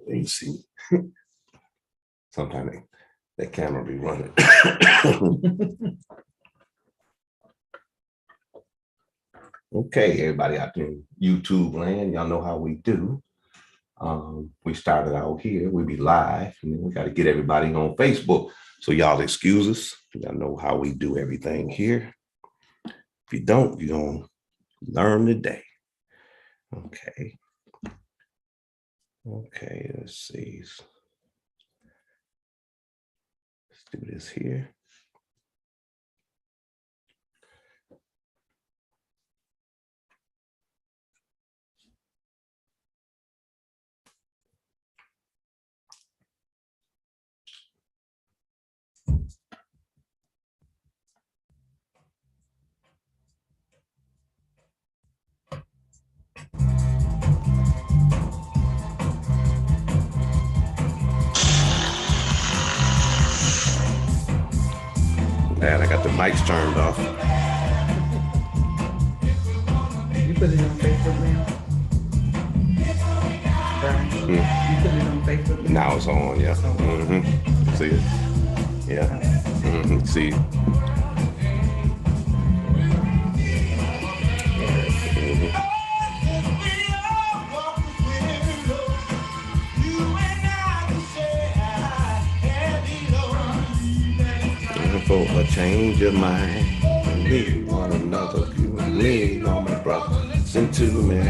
Let me see. Sometimes that camera be running. Okay, everybody out there in YouTube land, y'all know how we do. We started out here, we be live, and then we got to get everybody on Facebook. So y'all excuse us. Y'all know how we do everything here. If you don't, you're going to learn today. Okay. Okay, let's see. Let's do this here. Glad I got the mics turned off. You put it on Facebook now? Bryan, you put it on Facebook now? Now it's on, yeah. See it? Yeah. See it? For a change of mind, we one another, you lean on my brother, listen to me.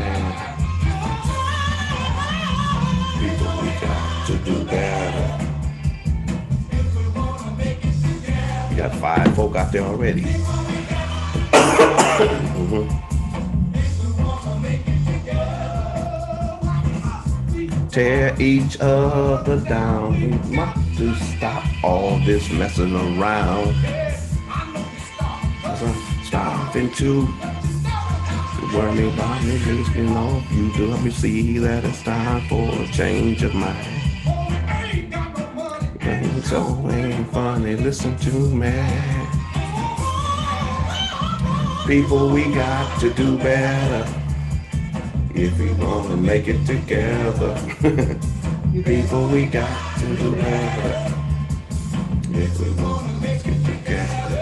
People, we got to do better. We got 5 folk out there already. Tear each other down. We must to stop all this messing around. Stopping to worry about me, listening off you to help me see that it's time for a change of mind. And so ain't funny, listen to me. People, we got to do better if we want to make it together. People, we got to do better if we want to make it together.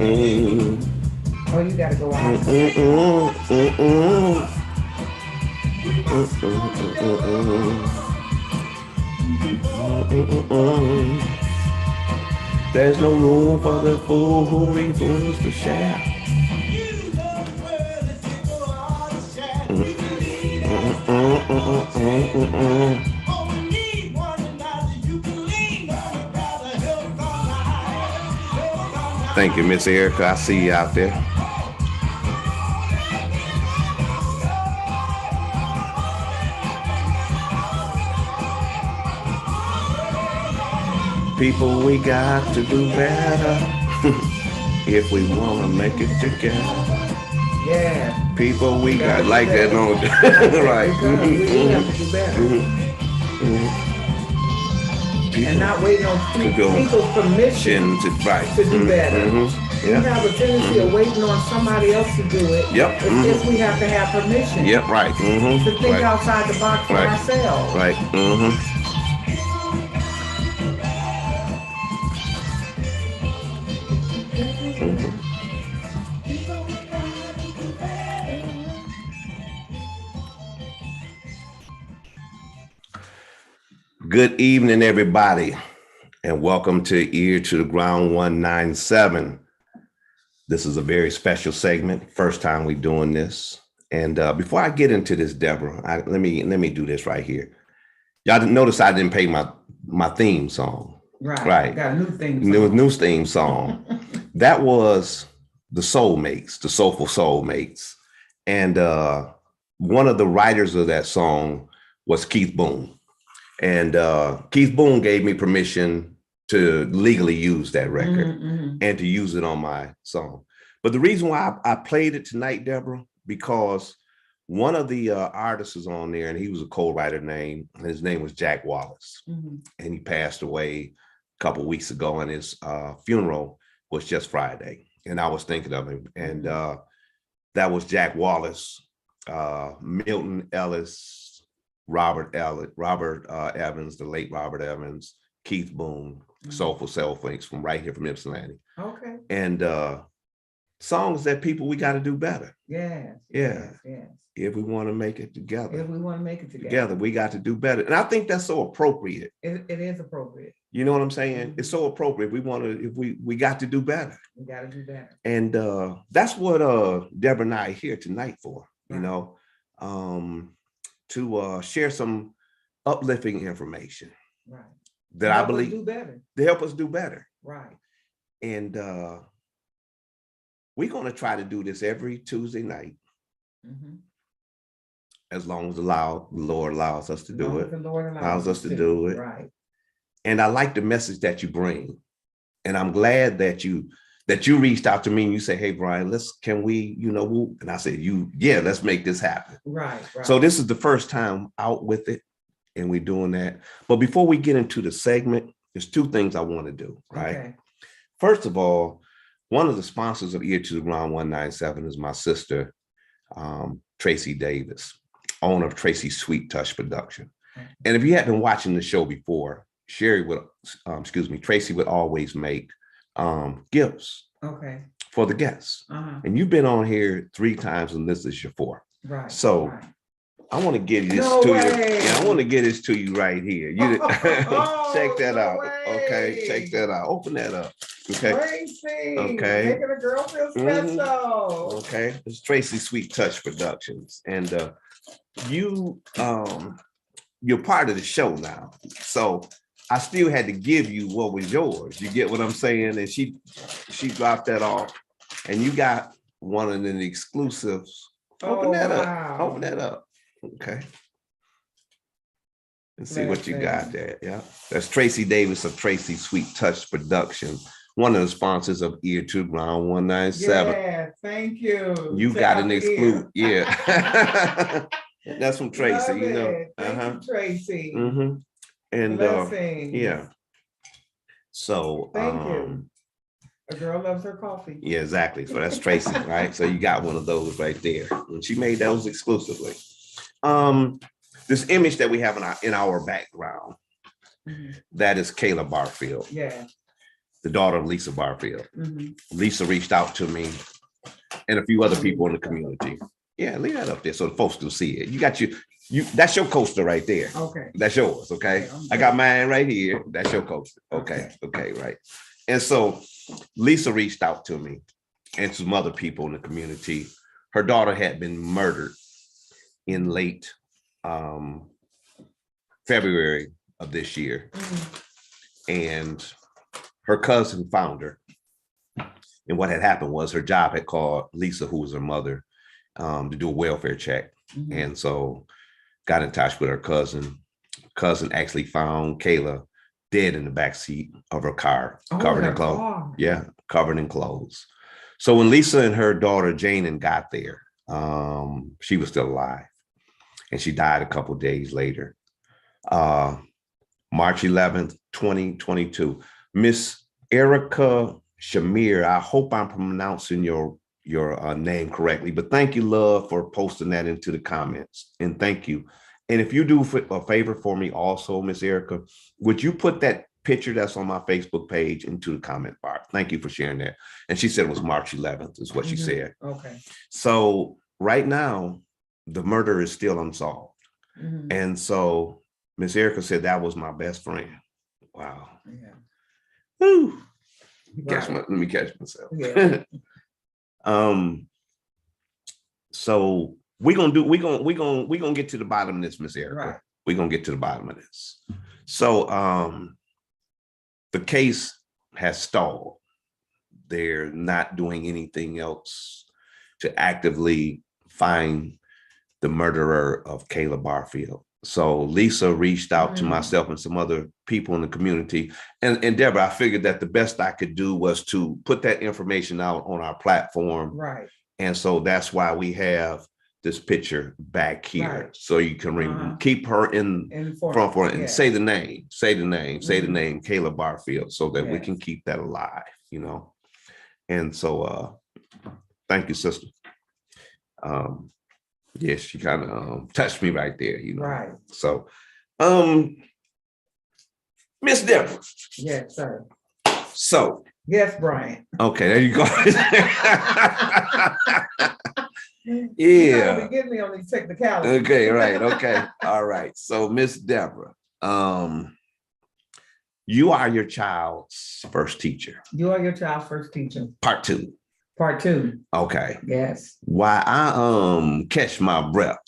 Oh, you gotta go out. There's no room for the fool who refuses to share. Thank you, Miss Erica. I see you out there. People, we got to do better if we want to make it together. Yeah. People, we got like that, no, right? We have to do better. And not waiting on people's permission to do better. We have a tendency of waiting on somebody else to do it. Yep. If we have to have permission. Yep, right. To think outside the box for ourselves. Right. Good evening, everybody, and welcome to Ear to the Ground 197. This is a very special segment, first time we're doing this. And before I get into this, Deborah, let me do this right here. Y'all didn't notice I didn't pay my theme song. Right. Got a new theme song. New theme song. That was the Soulmates, the Soulful Soulmates. And one of the writers of that song was Keith Boone. And Keith Boone gave me permission to legally use that record and to use it on my song. But the reason why I played it tonight, Deborah, because one of the artists is on there, and he was a co-writer name, and his name was Jack Wallace. And he passed away a couple of weeks ago, and his funeral was just Friday. And I was thinking of him. And that was Jack Wallace, Milton Ellis, Robert Evans, the late Robert Evans, Keith Boone, Soulful Self-Links from right here from Ypsilanti. Okay. And songs that we got to do better. Yes. Yeah. Yes. If we want to make it together. If we want to make it together, we got to do better. And I think that's so appropriate. It is appropriate. You know what I'm saying? It's so appropriate. We got to do better. We got to do better. And that's what Deborah and I are here tonight for, you know, to share some uplifting information. Right. That I believe do better. To help us do better. Right. And we're going to try to do this every Tuesday night. As long as the Lord allows us to do it. The Lord allows us to do it. Right. And I like the message that you bring. And I'm glad that you reached out to me and you say, hey, Bryan, can we, you know, and I said, let's make this happen. Right. So this is the first time out with it and we're doing that. But before we get into the segment, there's two things I want to do, right? Okay. First of all, one of the sponsors of Ear to the Ground 197 is my sister, Tracy Davis, owner of Tracy's Sweet Touch Production. And if you had been watching the show before, Tracy would always make gifts for the guests. And you've been on here 3 times and this is your 4th. Right. So I want to get this to you. Yeah, I want to get this to you right here. Check that out. Okay, check that out. Open that up. Okay. Tracy. Okay. Making a girl feel special. Okay. It's Tracy's Sweet Touch Productions. And you're part of the show now. So I still had to give you what was yours. You get what I'm saying? And she dropped that off. And you got one of the exclusives. Open that up. Open that up. Okay. Let's see what you got there. Yeah. That's Tracy Davis of Tracy Sweet Touch Production, one of the sponsors of Ear to Ground 197. Yeah, thank you. You got an exclusive. Yeah. That's from Tracy, you know. Thank you, Tracy. And blessings. So thank you. A girl loves her coffee. Yeah, exactly. So that's Tracy, right? So you got one of those right there. And she made those exclusively. This image that we have in our background, that is Kayla Barfield. Yeah. The daughter of Lisa Barfield. Lisa reached out to me and a few other people in the community. Yeah, leave that up there so the folks can see it. You got that's your coaster right there. Okay. That's yours, okay? I got mine right here. That's your coaster. Okay, right. And so Lisa reached out to me and some other people in the community. Her daughter had been murdered in late February of this year. And her cousin found her. And what had happened was her job had called Lisa, who was her mother, to do a welfare check. And so got in touch with her cousin. Cousin actually found Kayla dead in the backseat of her car, covered in clothes. Yeah, covered in clothes. So when Lisa and her daughter Janan got there, she was still alive. And she died a couple of days later. March 11th, 2022. Miss Erica Shamir, I hope I'm pronouncing your name correctly, but thank you, love, for posting that into the comments. And thank you. And if you do a favor for me also, Miss Erica, would you put that picture that's on my Facebook page into the comment bar? Thank you for sharing that. And she said it was March 11th is what she said. Okay. So right now, the murder is still unsolved. And so Miss Erica said that was my best friend. Wow. Yeah. Woo. Let me catch myself. Yeah. So we're gonna get to the bottom of this, Miss Erica. Right. We're gonna get to the bottom of this. So the case has stalled. They're not doing anything else to actively find the murderer of Kayla Barfield. So Lisa reached out to myself and some other people in the community. And Deborah, I figured that the best I could do was to put that information out on our platform. Right. And so that's why we have this picture back here. Right. So you can keep her in front for it and say the name, Kayla Barfield, so that we can keep that alive, you know? And so thank you, sister. Yes, she kind of touched me right there, you know. Right. So, Miss Deborah. Yes, sir. So. Yes, Bryan. Okay, there you go. Yeah. Yeah. Get me on these technicalities. Okay, right. Okay. All right. So, Miss Deborah, you are your child's first teacher. You are your child's first teacher. Part 2. Part 2. Okay. Yes. Why I catch my breath.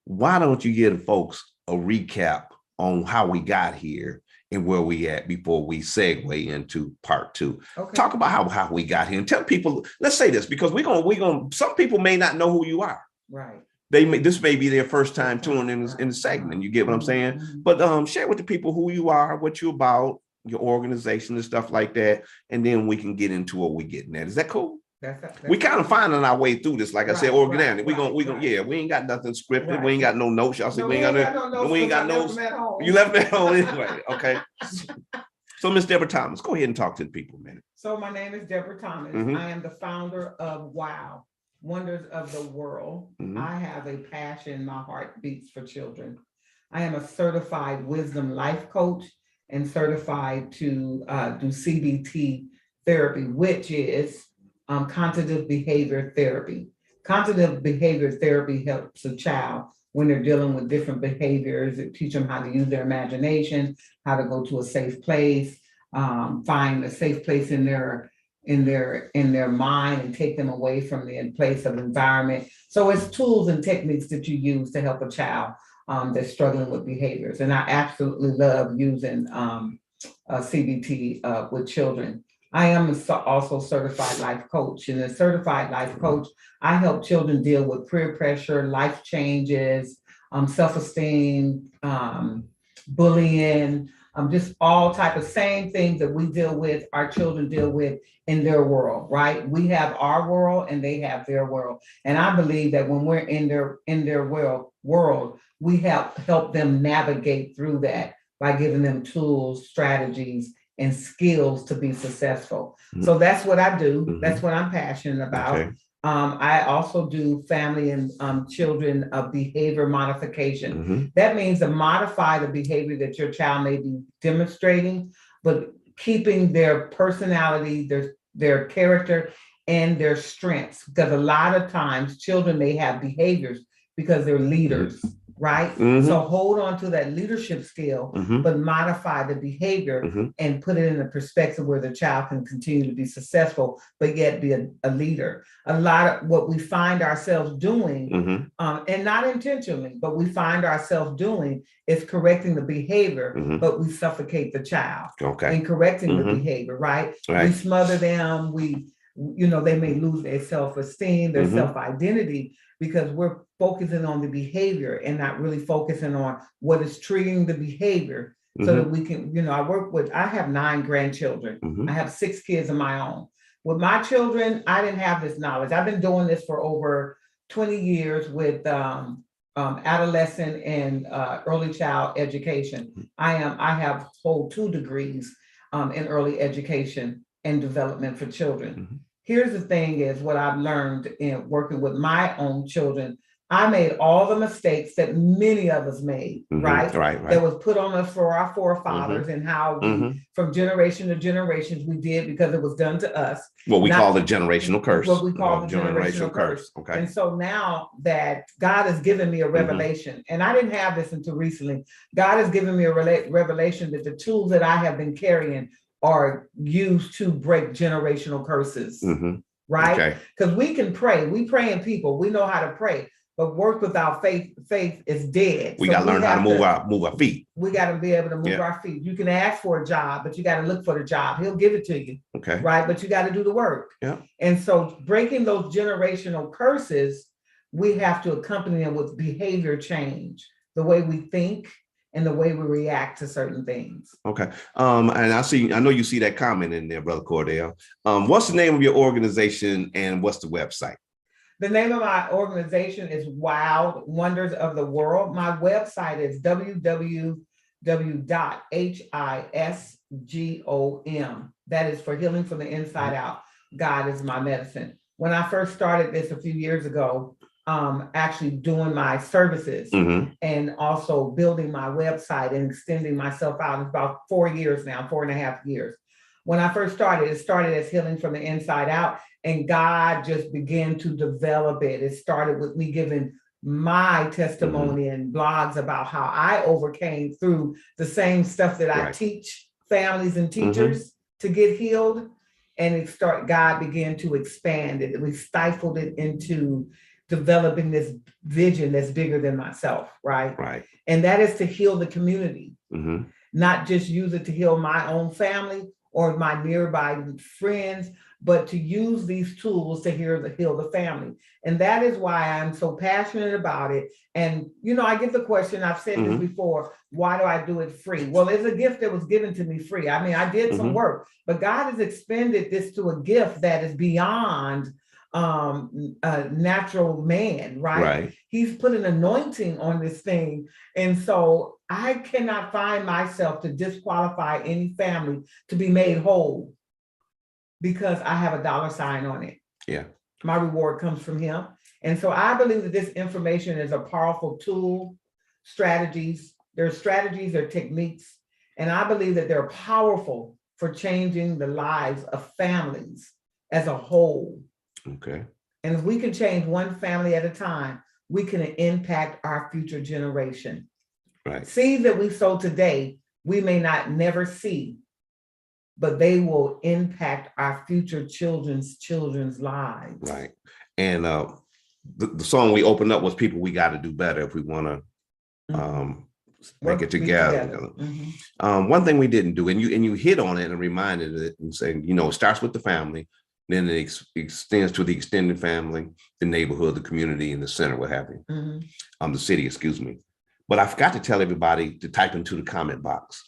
Why don't you give folks a recap on how we got here and where we at before we segue into part 2? Okay. Talk about how we got here and tell people. Let's say this because we're gonna. Some people may not know who you are. Right. This may be their first time tuning in the segment. You get what I'm saying? But share with the people who you are, what you're about, your organization and stuff like that, and then we can get into what we're getting at. Is that cool? We kind of finding our way through this, like I said, organic. We gonna, yeah. We ain't got nothing scripted. Right. We ain't got no notes. Y'all see, we ain't got no. You left me at home anyway. Okay. So, Miss Deborah Thomas, go ahead and talk to the people, man. So, my name is Deborah Thomas. I am the founder of WOW, Wonders of the World. I have a passion. My heart beats for children. I am a certified wisdom life coach and certified to do CBT therapy, which is cognitive behavior therapy. Cognitive behavior therapy helps a child when they're dealing with different behaviors. It teach them how to use their imagination, how to go to a safe place, find a safe place in their mind and take them away from the place of environment. So it's tools and techniques that you use to help a child that's struggling with behaviors. And I absolutely love using CBT with children. I am also certified life coach, and as certified life coach, I help children deal with peer pressure, life changes, self-esteem, bullying, just all type of same things that we deal with, our children deal with in their world, right? We have our world and they have their world. And I believe that when we're in their world, we help them navigate through that by giving them tools, strategies, and skills to be successful. So that's what I do. That's what I'm passionate about. Okay. I also do family and children behavior modification. That means to modify the behavior that your child may be demonstrating, but keeping their personality, their character, and their strengths. Because a lot of times children may have behaviors because they're leaders. Right? So hold on to that leadership skill, but modify the behavior and put it in a perspective where the child can continue to be successful, but yet be a leader. A lot of what we find ourselves doing, and not intentionally, but we find ourselves doing is correcting the behavior, but we suffocate the child in correcting the behavior, right? We smother them, they may lose their self-esteem, their self-identity, because we're focusing on the behavior and not really focusing on what is triggering the behavior so that we can, I have 9 grandchildren. I have 6 kids of my own. With my children, I didn't have this knowledge. I've been doing this for over 20 years with adolescent and early child education. I have hold 2 degrees in early education and development for children. Here's the thing is what I've learned in working with my own children. I made all the mistakes that many of us made, right? That was put on us for our forefathers and how we, from generation to generations, we did because it was done to us. What we call the generational curse. What we call the generational curse. Okay. And so now that God has given me a revelation, and I didn't have this until recently, God has given me a revelation that the tools that I have been carrying are used to break generational curses, right? Because we can pray. We praying people. We know how to pray. But work without faith is dead. We got to learn how to move our feet. We got to be able to move our feet. You can ask for a job, but you got to look for the job. He'll give it to you. Okay. Right. But you got to do the work. Yeah. And so breaking those generational curses, we have to accompany them with behavior change, the way we think and the way we react to certain things. Okay. And I know you see that comment in there, Brother Cordell. What's the name of your organization and what's the website? The name of my organization is WOW, Wonders of the World. My website is www.hisgom. That is for healing from the inside out. God is my medicine. When I first started this a few years ago, actually doing my services Mhm. and also building my website and extending myself out. It's about 4 years now, 4.5 years. When I first started, it started as healing from the inside out, and God just began to develop it. It started with me giving my testimony and blogs about how I overcame through the same stuff that I Right. teach families and teachers to get healed. And God began to expand it. We stifled it into developing this vision that's bigger than myself, right? Right. And that is to heal the community, Mhm. not just use it to heal my own family or my nearby friends, but to use these tools to heal the family. And that is why I'm so passionate about it. And, I get the question, I've said this before, why do I do it free? Well, it's a gift that was given to me free. I mean, I did some work, but God has expended this to a gift that is beyond natural man, right? He's put an anointing on this thing. And so I cannot find myself to disqualify any family to be made whole because I have a dollar sign on it. Yeah. My reward comes from him. And so I believe that this information is a powerful tool, strategies. There are strategies, there are techniques, and I believe that they're powerful for changing the lives of families as a whole. Okay. And if we can change one family at a time, we can impact our future generation. Right. Seeds that we sow today, we may not never see, but they will impact our future children's lives. Right. And the song we opened up was "People We Got to Do Better If We Want to make it together." One thing we didn't do, and you hit on it and reminded it and saying, it starts with the family, then it extends to the extended family, the neighborhood, the community, and the center, what have you. The city, excuse me. But I forgot to tell everybody to type into the comment box.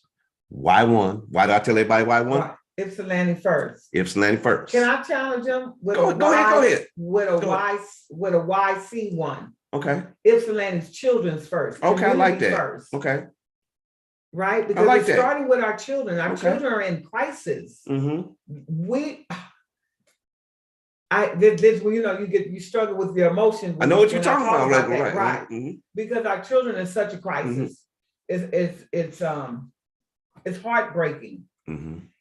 Why one? Why did I tell everybody why one? Ypsilanti first. Ypsilanti first. Can I challenge them with go ahead. With a YC one? Okay. Ypsilanti's children's first. Okay, I like that. First. Okay. Right? Because it's starting with our children. Our children are in crisis. You struggle with your emotions. I know what you're talking about, right? Because our children are such a crisis. It's heartbreaking.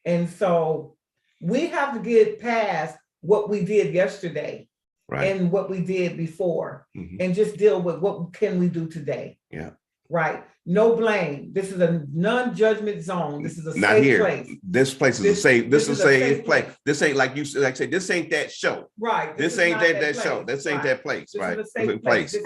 And so we have to get past what we did yesterday and what we did before, and just deal with what can we do today. Yeah. Right. No blame. This is a non-judgment zone. This is a Not safe here. place. This place is a safe. This is a safe place. This ain't like you said. This ain't that show. Right. This ain't that show. This ain't that place. Right. This is a safe place.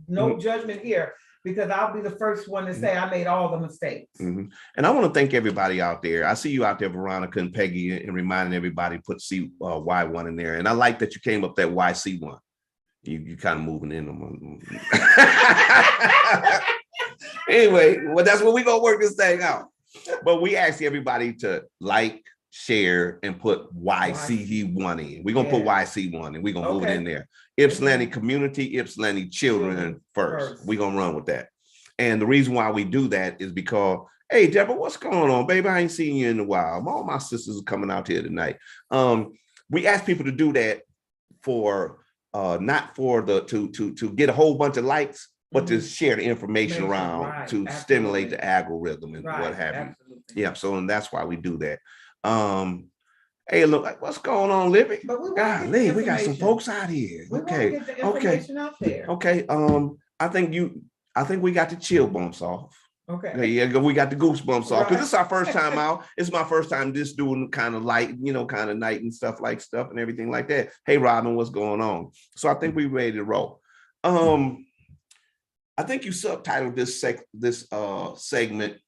No judgment here, because I'll be the first one to say I made all the mistakes. And I want to thank everybody out there. I see you out there, Veronica and Peggy, and reminding everybody put Y1 in there. And I like that you came up that YC1. You kind of moving in them. Anyway, well, that's what we're going to work this thing out. But we ask everybody to like, share, and put YC1 in. We're going to put YC1 and we're going to move it in there. Ypsilanti community, Ypsilanti children first. We're going to run with that. And the reason why we do that is because, hey, Deborah, what's going on, baby? I ain't seen you in a while. All my sisters are coming out here tonight. We ask people to do that for not for to get a whole bunch of likes, but to share the information around to stimulate the algorithm and what have you. Yeah, so and that's why we do that. Hey, look, what's going on, Libby? Golly, we got some folks out here. Okay. I think we got the chill bumps off. Okay. Yeah, we got the goosebumps off because this is our first time out. It's my first time just doing kind of light, kind of night and stuff and everything like that. Hey, Robin, what's going on? So I think we're ready to roll. I think you subtitled this segment,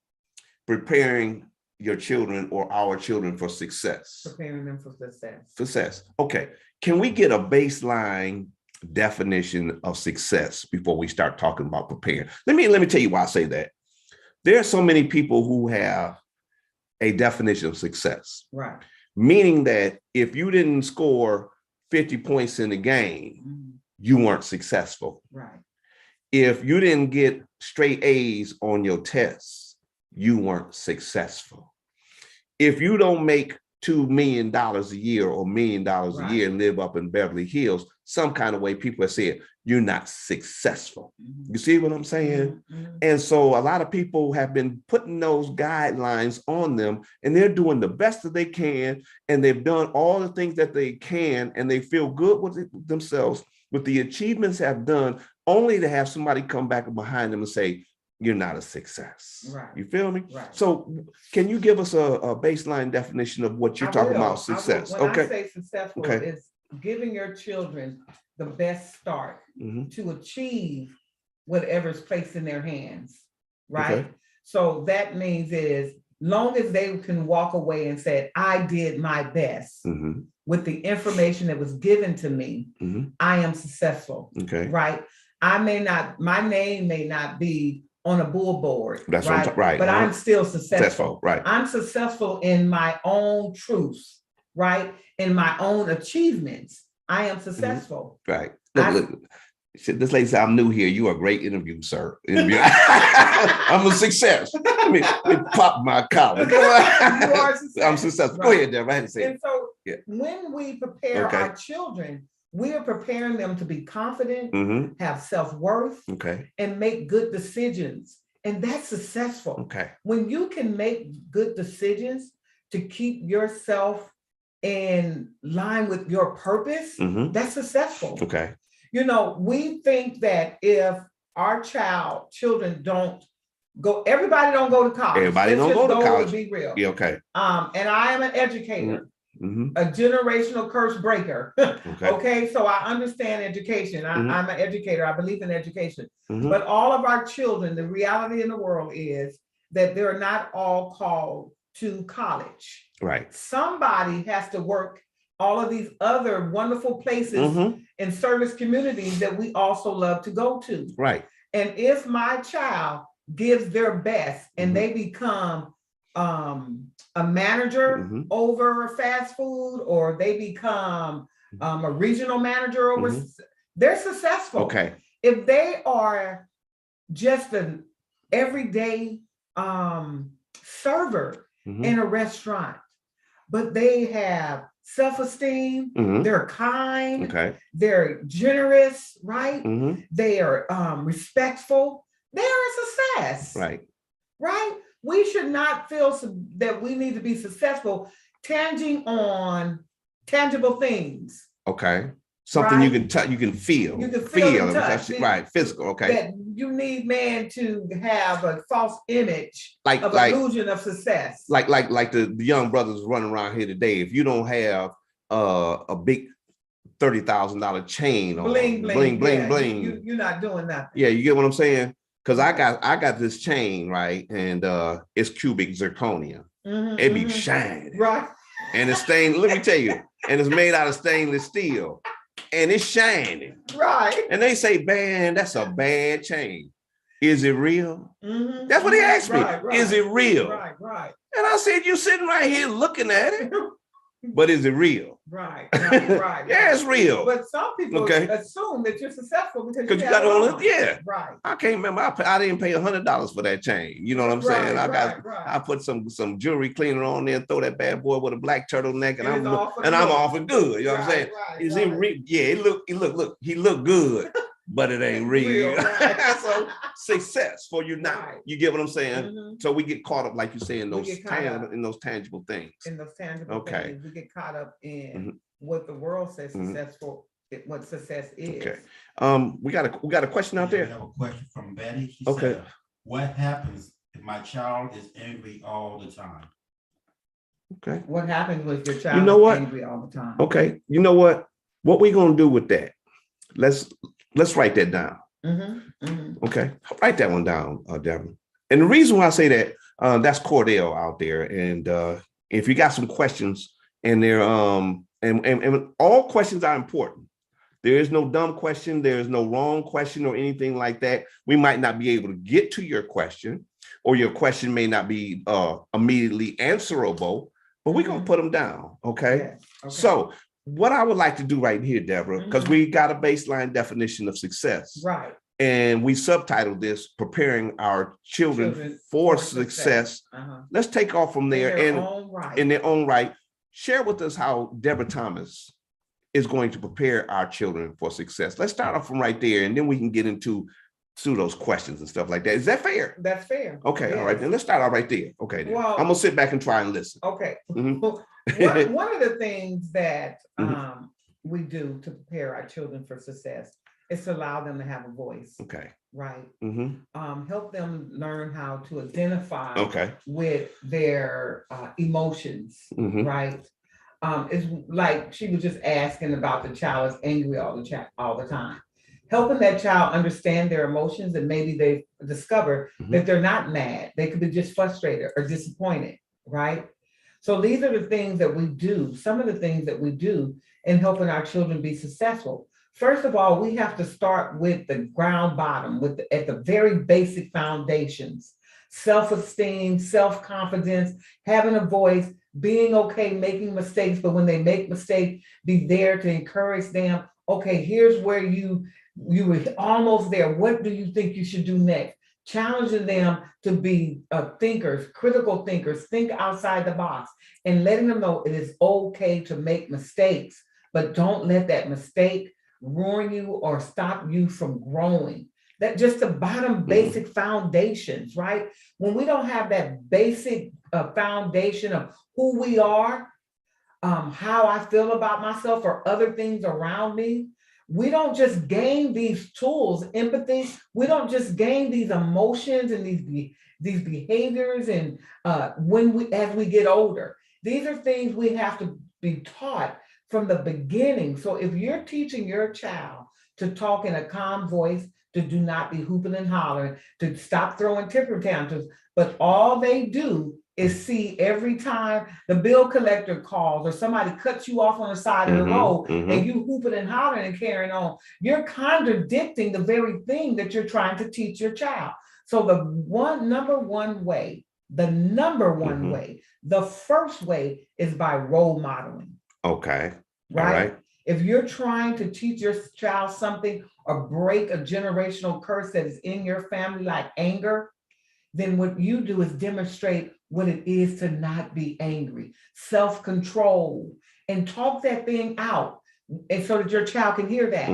"Preparing Your Children or Our Children for Success." Preparing them for success. Success. Okay. Can we get a baseline definition of success before we start talking about preparing? Let me tell you why I say that. There are so many people who have a definition of success. Right. Meaning that if you didn't score 50 points in the game, you weren't successful. Right. If you didn't get straight A's on your tests, you weren't successful. If you don't make $2 million a year or $1 million a Right. year and live up in Beverly Hills, some kind of way people have said, you're not successful. Mhm. You see what I'm saying? Mhm. And so a lot of people have been putting those guidelines on them, and they're doing the best that they can. And they've done all the things that they can, and they feel good with themselves, with the achievements have done, only to have somebody come back behind them and say, you're not a success. Right. You feel me? Right. So can you give us a baseline definition of what you're talking about success? When I say successful, Okay. it's giving your children the best start Mhm. to achieve whatever's placed in their hands, right? Okay. So that means is long as they can walk away and say, I did my best Mhm. with the information that was given to me, Mhm. I am successful, Okay. right? My name may not be on a billboard, That's right? what right. But I'm still successful. Successful, right. I'm successful in my own truths, right? In my own achievements. I am successful. Right. Look. This lady said, I'm new here. You are a great interview, sir. I'm a success. Let me pop my collar. You are success. I'm successful. Right. Go ahead, Deborah. I had to say And it. so Yeah. when we prepare Okay. our children, we are preparing them to be confident, Mhm. have self-worth, Okay. and make good decisions. And that's successful. Okay. When you can make good decisions to keep yourself in line with your purpose, Mhm. that's successful. Okay. You know, we think that if our children don't go, everybody don't go to college. Everybody Let's don't just go to college. and be real. Yeah. Okay. And I am an educator, Mhm. a generational curse breaker. Okay. Okay, so I understand education. Mhm. I'm an educator. I believe in education. Mhm. But all of our children, the reality in the world is that they're not all called to college. Right. Somebody has to work all of these other wonderful places Mhm. and service communities that we also love to go to. Right. And if my child gives their best and Mhm. they become a manager Mhm. over fast food, or they become a regional manager over, Mhm. they're successful. Okay. If they are just an everyday server Mhm. in a restaurant, but they have self-esteem, Mhm. they're kind, Okay. they're generous, right? Mhm. They are respectful, they're a success. Right. Right? We should not feel that we need to be successful tanging on tangible things. Okay. Something you Right? can touch, you can feel. You can feel and touch. Right. Physical. Okay. That you need man to have a false image Like of illusion of success. Like the young brothers running around here today. If you don't have a big $30,000 chain on, bling, bling, bling, yeah, bling. You're not doing nothing. Yeah, you get what I'm saying? Because I got this chain, right? And it's cubic zirconia. Mhm, It be mhm. shining. Right. And it's stained, let me tell you, and it's made out of stainless steel. And it's shining. Right. And they say, man, that's a bad chain. Is it real? Mhm, That's what he asked me. right. Is it real? Right. And I said, you sitting right here looking at it, but is it real? Right. Yeah, it's real. But some people assume that you're successful because you got have it on it. Yeah. Right. I can't remember. I didn't pay $100 for that chain. You know what I'm saying? Right. I put some jewelry cleaner on there, throw that bad boy with a black turtleneck, and I'm off and good. You know what I'm saying? Is it real? Yeah, he looked good, but it ain't real. So success for you now. Right. You get what I'm saying? Mm-hmm. So we get caught up, like you say, in those tangible things. In those tangible things, we get caught up in what the world says successful. What success is. Okay. We got a question out there. We have a question from Betty. She Okay. said, what happens if my child is angry all the time? Okay. What happens with your child is angry all the time? Okay. You know what? What we gonna do with that? Let's write that down. Okay. Write that one down, Devin. And the reason why I say that, that's Cordell out there. And if you got some questions, and they're and all questions are important. There is no dumb question. There is no wrong question or anything like that. We might not be able to get to your question, or your question may not be immediately answerable, but we're going to put them down. Okay? Yes. Okay. So what I would like to do right here, Deborah, because we got a baseline definition of success. Right. And we subtitled this, Preparing Our Children for Success. Let's take off from there in their own right. share with us how Deborah Thomas is going to prepare our children for success. Let's start off from right there, and then we can get into those questions and stuff like that. Is that fair? That's fair. Okay, all right, then let's start off right there. Okay, then. Well, I'm gonna sit back and try and listen. Okay. Mhm. One of the things that we do to prepare our children for success is to allow them to have a voice. Okay. Right. Mm-hmm. Help them learn how to identify Okay. with their emotions. Mhm. Right. It's like she was just asking about the child is angry all the time. Helping that child understand their emotions, and maybe they discover that they're not mad. They could be just frustrated or disappointed, right? So these are the things that we do, some of the things that we do in helping our children be successful. First of all, we have to start with the ground bottom, at the very basic foundations: self-esteem, self-confidence, having a voice, being okay making mistakes, but when they make mistakes, be there to encourage them. Okay, here's where you were almost there. What do you think you should do next? Challenging them to be thinkers, critical thinkers, think outside the box, and letting them know it is okay to make mistakes, but don't let that mistake ruin you or stop you from growing. That just the bottom basic foundations, right? When we don't have that basic foundation of who we are, how I feel about myself or other things around me, we don't just gain these tools, empathy. We don't just gain these emotions and these behaviors, and as we get older, these are things we have to be taught from the beginning. So if you're teaching your child to talk in a calm voice, to do not be hooping and hollering, to stop throwing temper tantrums, but all they do is see every time the bill collector calls or somebody cuts you off on the side of the road and you hooping and hollering and carrying on, you're contradicting the very thing that you're trying to teach your child. So the number one way, the first way is by role modeling. Okay. Right? All right. If you're trying to teach your child something or break a generational curse that is in your family, like anger, then what you do is demonstrate what it is to not be angry, self-control, and talk that thing out. And so that your child can hear that.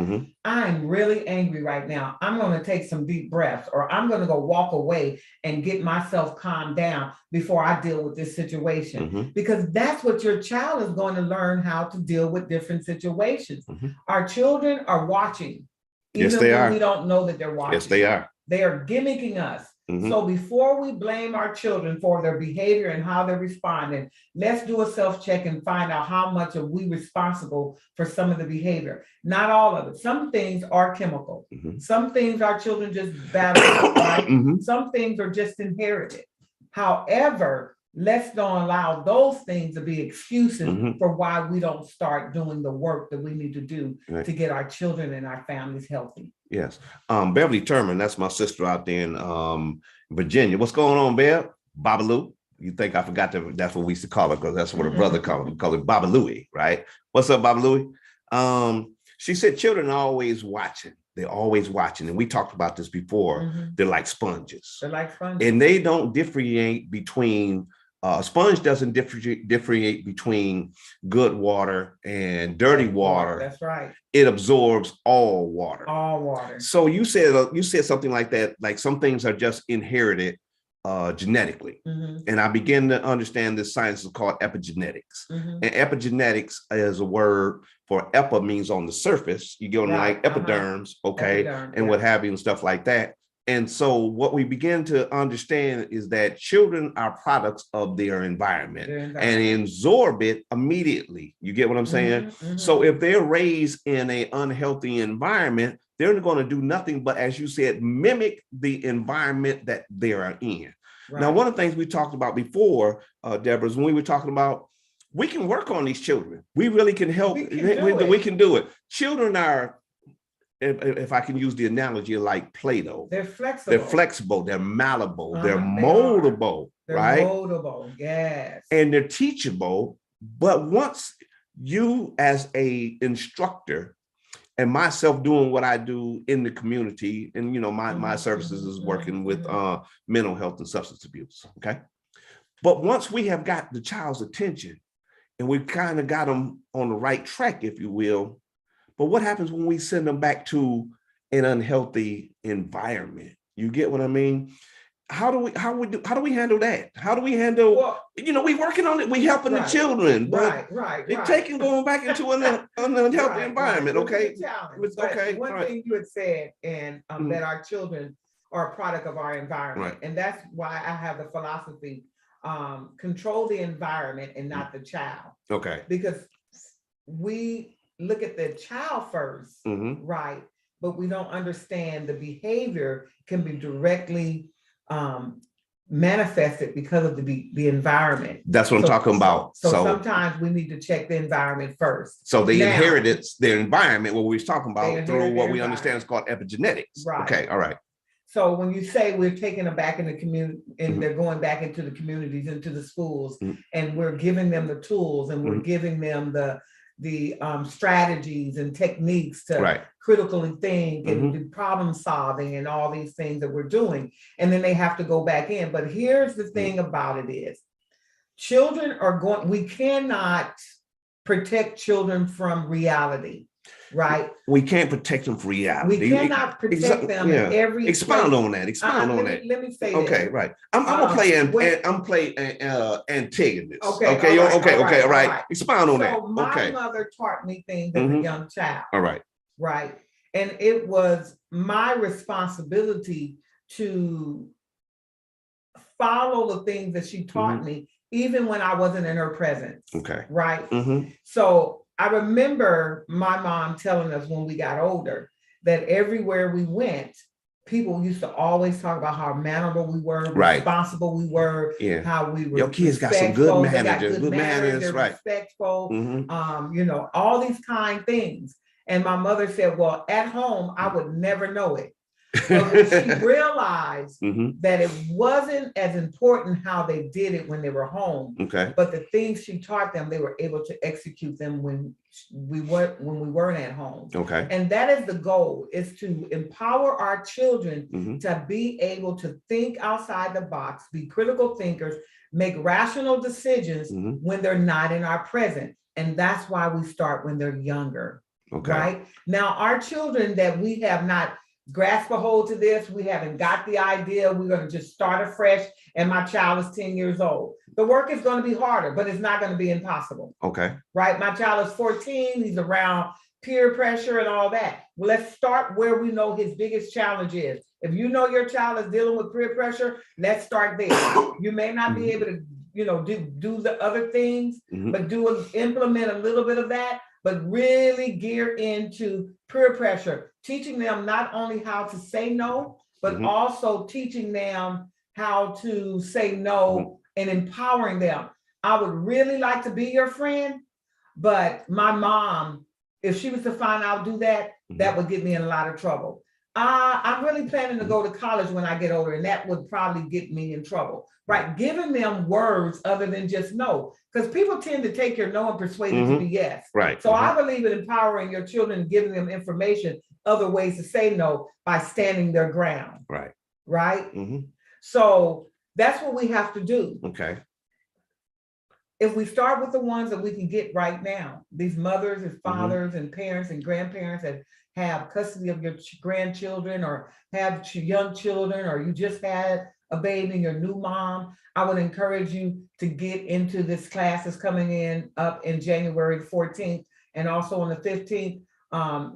I'm really angry right now. I'm going to take some deep breaths, or I'm going to go walk away and get myself calmed down before I deal with this situation. Because that's what your child is going to learn, how to deal with different situations. Our children are watching. Yes, they are. We don't know that they're watching. Yes, they are. They are gimmicking us. So before we blame our children for their behavior and how they're responding, let's do a self-check and find out how much are we responsible for some of the behavior. Not all of it. Some things are chemical. Some things our children just battle, right? Some things are just inherited. However, let's don't allow those things to be excuses for why we don't start doing the work that we need to do to get our children and our families healthy. Yes. Beverly Turman, that's my sister out there in Virginia. What's going on, Bev? Babaloo. You think I forgot that? That's what we used to call her, because that's what her brother called her. We call it Babalooey, right? What's up, Babalooey? She said children are always watching. They're always watching. And we talked about this before. They're like sponges. They're like sponges. And they don't differentiate between a sponge doesn't differentiate between good water and dirty water. That's right. It absorbs all water. All water. So you said something like that, like some things are just inherited genetically. And I begin to understand this science is called epigenetics. And epigenetics is a word for epi means on the surface. You get on like epiderms, okay, and what have you and stuff like that. And so what we begin to understand is that children are products of their environment and absorb it immediately. You get what I'm saying? So if they're raised in an unhealthy environment, they're going to do nothing but, as you said, mimic the environment that they are in. Now, one of the things we talked about before, Deborah, is when we were talking about, we can work on these children. We really can help. We can do it. Children are, if I can use the analogy, like Play-Doh. They're flexible. They're flexible. They're malleable. They're moldable. They're right? moldable. Yes. And they're teachable. But once you, as a instructor, and myself doing what I do in the community, and my services is working with mental health and substance abuse. Okay. But once we have got the child's attention, and we kind of got them on the right track, if you will. But what happens when we send them back to an unhealthy environment? You get what I mean? How do we handle that? How do we handle, Well, we working on it, we helping the Right. children, but right. it taking going back into an unhealthy environment, Which is okay? a challenge. It's But okay, one all right. thing you had said, and Mhm. that our children are a product of our environment. Right. And that's why I have the philosophy, control the environment and not the child. Okay. Because we look at the child first, Mhm. right? But we don't understand the behavior can be directly manifested because of the environment. That's what I'm talking about. So sometimes we need to check the environment first. So they Now- inherited their environment, what we was talking They about, through inherited what their we understand is called epigenetics. Right. Okay, all right. So when you say we're taking them back in the community, and Mhm. they're going back into the communities, into the schools, Mhm. and we're giving them the tools, and we're Mhm. giving them the strategies and techniques to Right. critically think and Mhm. do problem solving and all these things that we're doing, and then they have to go back in. But here's the thing about it is, children are going. We cannot protect children from reality, right? We can't protect them from reality. We cannot protect them in every Expound place. on that. Expound on that. Let me say Okay, this. right. I'm gonna play antagonist. Okay, all okay, all right. right. Expound on that. So my Okay. mother taught me things as a Mhm. young child, All right. right? And it was my responsibility to follow the things that she taught me, even when I wasn't in her presence. Okay. Right. Mhm. So I remember my mom telling us when we got older that everywhere we went, people used to always talk about how mannerable we were, Right. responsible we were, Yeah. how we were. Your kids got some good respectful, they got manners, good manners, they're right. respectful, Mhm. all these kind things. And my mother said, well, at home, I would never know it. But when she realized Mhm. that it wasn't as important how they did it when they were home, Okay. but the things she taught them, they were able to execute them when we weren't at home. Okay. And that is the goal, is to empower our children Mhm. to be able to think outside the box, be critical thinkers, make rational decisions Mhm. when they're not in our present. And that's why we start when they're younger. Okay. Right? Now, our children that we have not grasped a hold to this, we haven't got the idea, we're going to just start afresh, and my child is 10 years old. The work is going to be harder, but it's not going to be impossible. Okay. Right? My child is 14, he's around peer pressure and all that. Well, let's start where we know his biggest challenge is. If you know your child is dealing with peer pressure, let's start there. You may not be able to, do the other things, but implement a little bit of that, but really gear into peer pressure, teaching them not only how to say no, but also teaching them how to say no and empowering them. I would really like to be your friend, but my mom, if she was to find out do that, that would get me in a lot of trouble. I'm really planning to go to college when I get older, and that would probably get me in trouble. Right? Giving them words other than just no, because people tend to take your no and persuade it to be yes. Right. So I believe in empowering your children and giving them information, other ways to say no by standing their ground. Right. Right. Mhm. So that's what we have to do. Okay. If we start with the ones that we can get right now, these mothers and fathers and parents and grandparents that have custody of your grandchildren or have young children, or you just had a baby and your new mom, I would encourage you to get into this class that's coming in up in January 14th. And also on the 15th,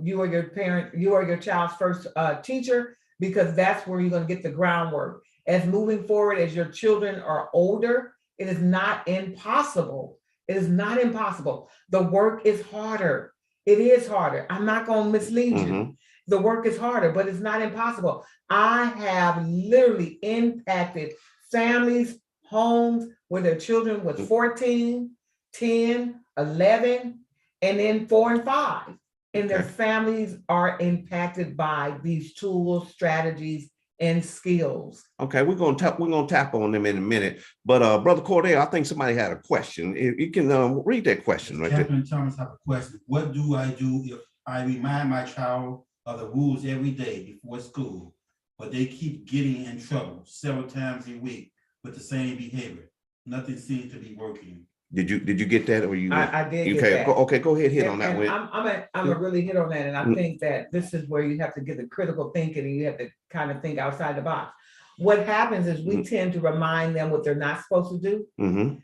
you are your child's first teacher, because that's where you're going to get the groundwork. As moving forward, as your children are older, it is not impossible. It is not impossible. The work is harder. It is harder. I'm not going to mislead you. The work is harder, but it's not impossible. I have literally impacted families, homes where their children was 14, 10, 11, and then 4 and 5. And their families are impacted by these tools, strategies, and skills. Okay, we're gonna tap on them in a minute. But Brother Cordell, I think somebody had a question. You can read that question right there. Catherine Thomas have a question. What do I do if I remind my child of the rules every day before school, but they keep getting in trouble several times a week with the same behavior? Nothing seems to be working. Did you get that, or you? I did get Okay, that. okay, go ahead, hit on that And one. I'm a really hit on that, and I think that this is where you have to get the critical thinking, and you have to kind of think outside the box. What happens is we tend to remind them what they're not supposed to do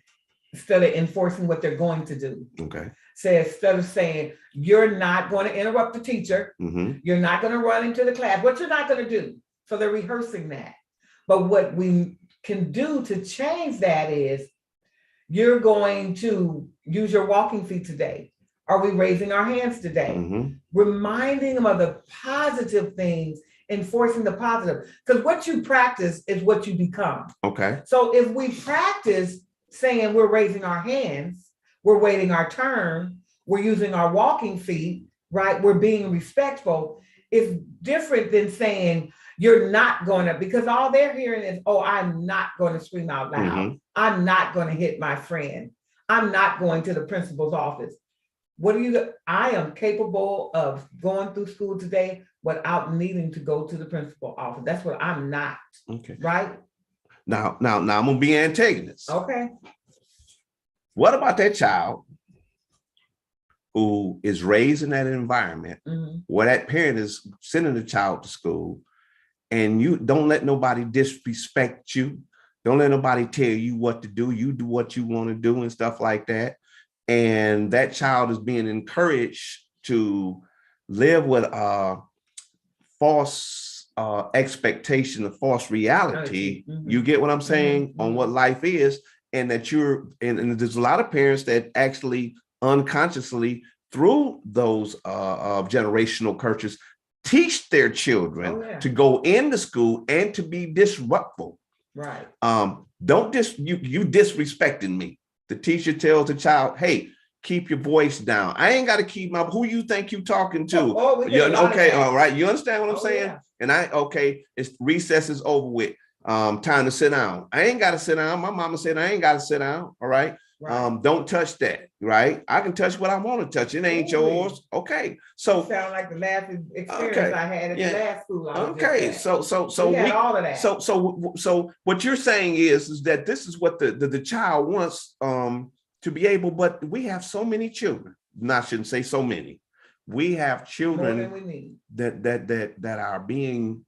instead of enforcing what they're going to do. Okay. So instead of saying, you're not going to interrupt the teacher, you're not going to run into the class, what you're not going to do. So they're rehearsing that. But what we can do to change that is, you're going to use your walking feet today. Are we raising our hands today? Reminding them of the positive things, enforcing the positive. Because what you practice is what you become. Okay. So if we practice saying we're raising our hands, we're waiting our turn, we're using our walking feet, right? We're being respectful. It's different than saying you're not going to, because all they're hearing is, oh, I'm not going to scream out loud. I'm not going to hit my friend. I'm not going to the principal's office. I am capable of going through school today without needing to go to the principal's office. That's what I'm not. Okay. Right? Now I'm gonna be antagonist. Okay. What about that child who is raised in that environment where that parent is sending the child to school, and you don't let nobody disrespect you? Don't let nobody tell you what to do. You do what you want to do and stuff like that. And that child is being encouraged to live with a false expectation, a false reality. You get what I'm saying on what life is, and that and there's a lot of parents that actually unconsciously, through those generational curses, teach their children to go into school and to be disruptful. Right. You disrespecting me. The teacher tells the child, hey, keep your voice down. I ain't got to keep who you think you talking to. Okay, all right. You understand what I'm saying? Yeah. And it's recess is over with. Time to sit down. I ain't got to sit down. My mama said I ain't got to sit down. All right. Don't touch that. Right. I can touch what I want to touch. It ain't yours. Okay. So you sound like the last experience I had at the last school. Okay. So we had all of that. So what you're saying is that this is what the child wants to be able, but we have so many children. I shouldn't say so many. We have children more than we need. that are being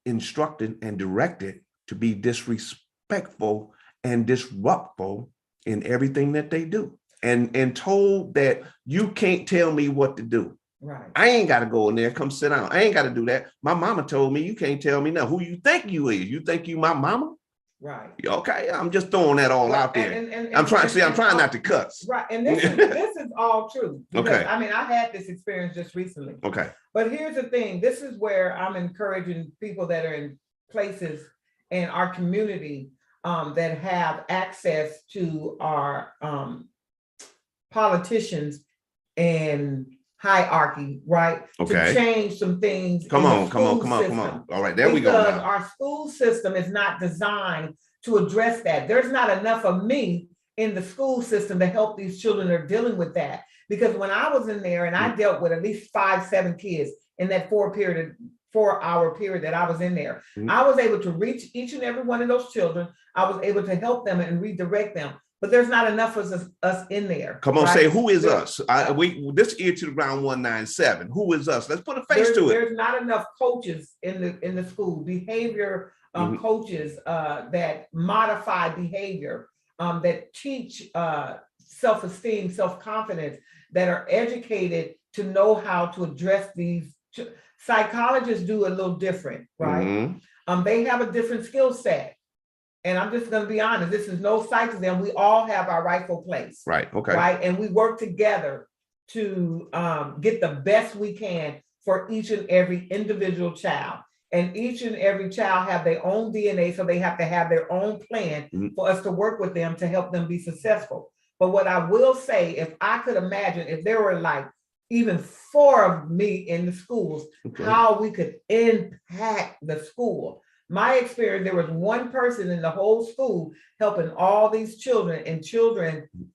instructed and directed to be disrespectful and disruptful in everything that they do, and told that you can't tell me what to do. Right. I ain't got to go in there. Come sit down. I ain't got to do that. My mama told me you can't tell me now. Who you think you is? You think you my mama? Right. Okay. I'm just throwing that all out there. And I'm trying not to cuss. Right. And this is all true. Okay. I mean, I had this experience just recently. Okay. But here's the thing. This is where I'm encouraging people that are in places in our community that have access to our politicians and hierarchy, right? Okay. To change some things. Come on. All right, there we go. Because our school system is not designed to address that. There's not enough of me in the school system to help these children that are dealing with that. Because when I was in there and I dealt with at least 5-7 kids in that 4-hour period that I was in there, I was able to reach each and every one of those children. I was able to help them and redirect them. But there's not enough of us in there. Come on, right? Say who is us? This ear to the ground 197. Who is us? Let's put a face to it. There's not enough coaches in the school, behavior coaches that modify behavior, that teach self-esteem, self-confidence, that are educated to know how to address these. Psychologists do a little different, right? They have a different skill set. And I'm just going to be honest, this is no sight to them. We all have our rightful place. Right. Okay. Right. And we work together to get the best we can for each and every individual child. And each and every child have their own DNA, so they have to have their own plan for us to work with them to help them be successful. But what I will say, if I could imagine, if there were like even 4 of me in the schools, how we could impact the school. My experience, there was one person in the whole school helping all these children, and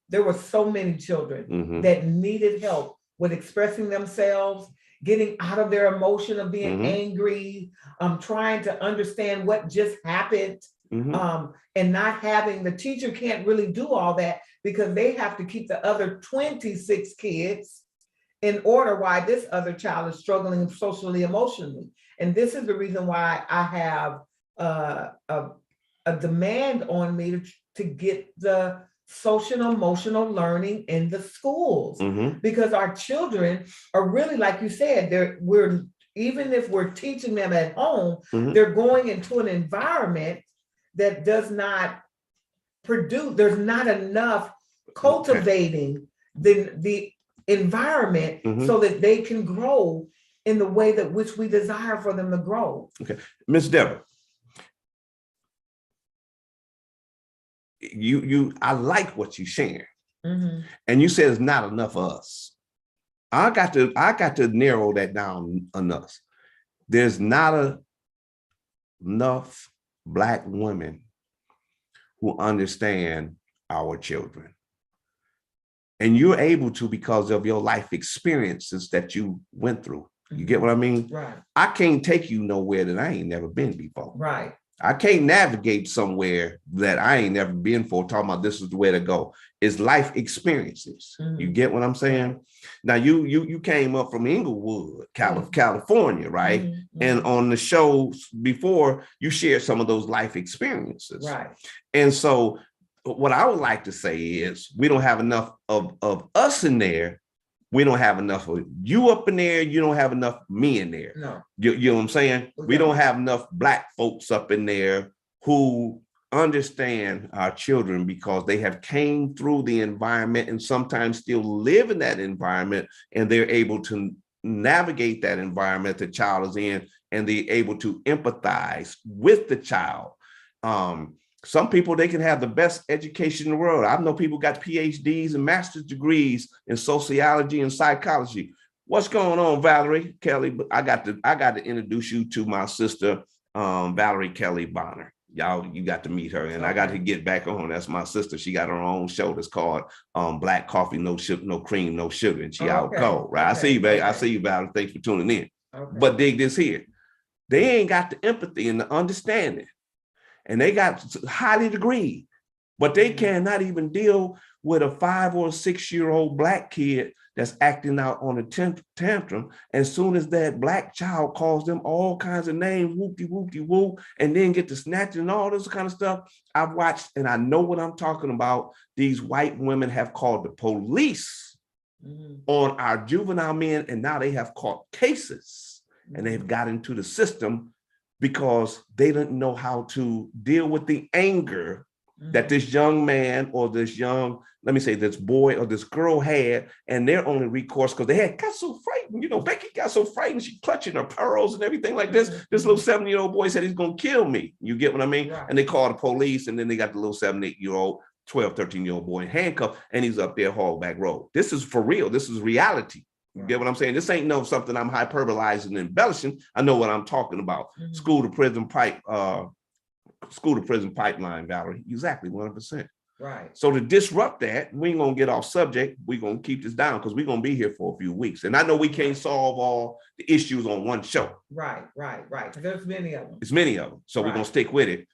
there were so many children that needed help with expressing themselves, getting out of their emotion of being angry, trying to understand what just happened, And not having the teacher can't really do all that because they have to keep the other 26 kids in order why this other child is struggling socially, emotionally. And this is the reason why I have a demand on me to get the social and emotional learning in the schools, because our children are really, like you said, even if we're teaching them at home, they're going into an environment that does not produce, there's not enough cultivating the environment so that they can grow in the way that which we desire for them to grow. Okay, Miss Deborah, I like what you're sharing, and you said it's not enough of us. I got to narrow that down enough. There's not enough Black women who understand our children, and you're able to because of your life experiences that you went through. You get what I mean? Right. I can't take you nowhere that I ain't never been before. Right. I can't navigate somewhere that I ain't never been for, talking about this is the way to go. It's life experiences. You get what I'm saying? Now, you came up from Inglewood, California, right? And on the shows before, you shared some of those life experiences. Right. And so what I would like to say is we don't have enough of us in there. We don't have enough of you up in there. You don't have enough me in there. No. You know what I'm saying? Okay. We don't have enough Black folks up in there who understand our children because they have came through the environment and sometimes still live in that environment, and they're able to navigate that environment the child is in, and they're able to empathize with the child. Some people, they can have the best education in the world. I know people got PhDs and master's degrees in sociology and psychology. What's going on, Valerie Kelly? I got to introduce you to my sister, Valerie Kelly Bonner. You got to meet her, and I got to get back on. That's my sister. She got her own show that's called Black Coffee, No Sugar, No Cream, No Sugar, and she out cold, right? I see you, babe. I see you, Valerie. Thanks for tuning in. But dig this here. They ain't got the empathy and the understanding. And they got highly degree, but they cannot even deal with a 5 or 6 year old Black kid that's acting out on a tantrum. As soon as that Black child calls them all kinds of names, whoop-de-whoop-de-whoop, and then get to snatching and all this kind of stuff. I've watched, and I know what I'm talking about. These white women have called the police on our juvenile men, and now they have caught cases, and they've got into the system because they didn't know how to deal with the anger that this young man or this young, let me say, this boy or this girl had, and their only recourse, because they got so frightened. You know, Becky got so frightened, she clutching her pearls and everything like this. This little 7-year-old boy said he's going to kill me. You get what I mean? Right. And they called the police, and then they got the little 7, 8-year-old, 12, 13-year-old boy in handcuffs, and he's up there Hogback Road. This is for real. This is reality. You get what I'm saying? This ain't no something I'm hyperbolizing and embellishing. I know what I'm talking about. School to prison pipeline, Valerie. Exactly, 100%. Right. So to disrupt that, we ain't gonna get off subject. We're gonna keep this down because we're gonna be here for a few weeks. And I know we can't solve all the issues on one show. Right. There's many of them. It's many of them. So we're gonna stick with it.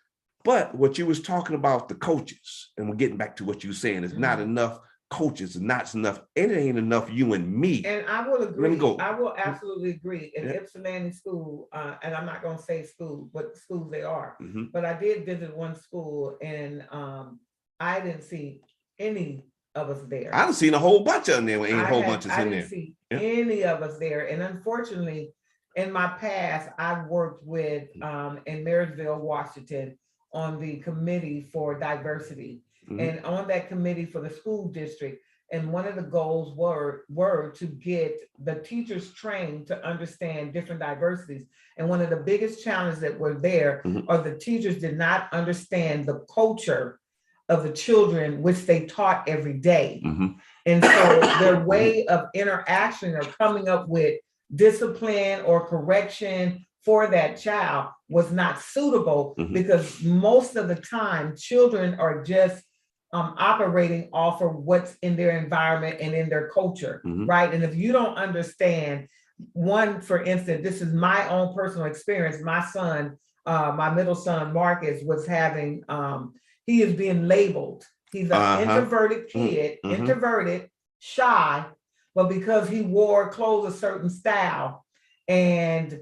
But what you was talking about, the coaches, and we're getting back to what you were saying, is not enough coaches, and not enough, it ain't enough you and me. And I will agree. Let me go. I will absolutely agree. In Ypsilanti school, and I'm not going to say school, what schools they are, but I did visit one school, and I didn't see any of us there. I done seen a whole bunch of them there. Ain't a whole bunch in there. I didn't see any of us there. And unfortunately, in my past, I've worked with in Marysville, Washington, on the committee for diversity. And on that committee for the school district, and one of the goals were to get the teachers trained to understand different diversities. And one of the biggest challenges that were there are the teachers did not understand the culture of the children, which they taught every day. And so their way of interaction or coming up with discipline or correction for that child was not suitable, because most of the time children are just operating off of what's in their environment and in their culture, right? And if you don't understand, one, for instance, this is my own personal experience. My son my middle son Marcus was having, he is being labeled. He's an introverted kid, introverted, shy, but because he wore clothes a certain style and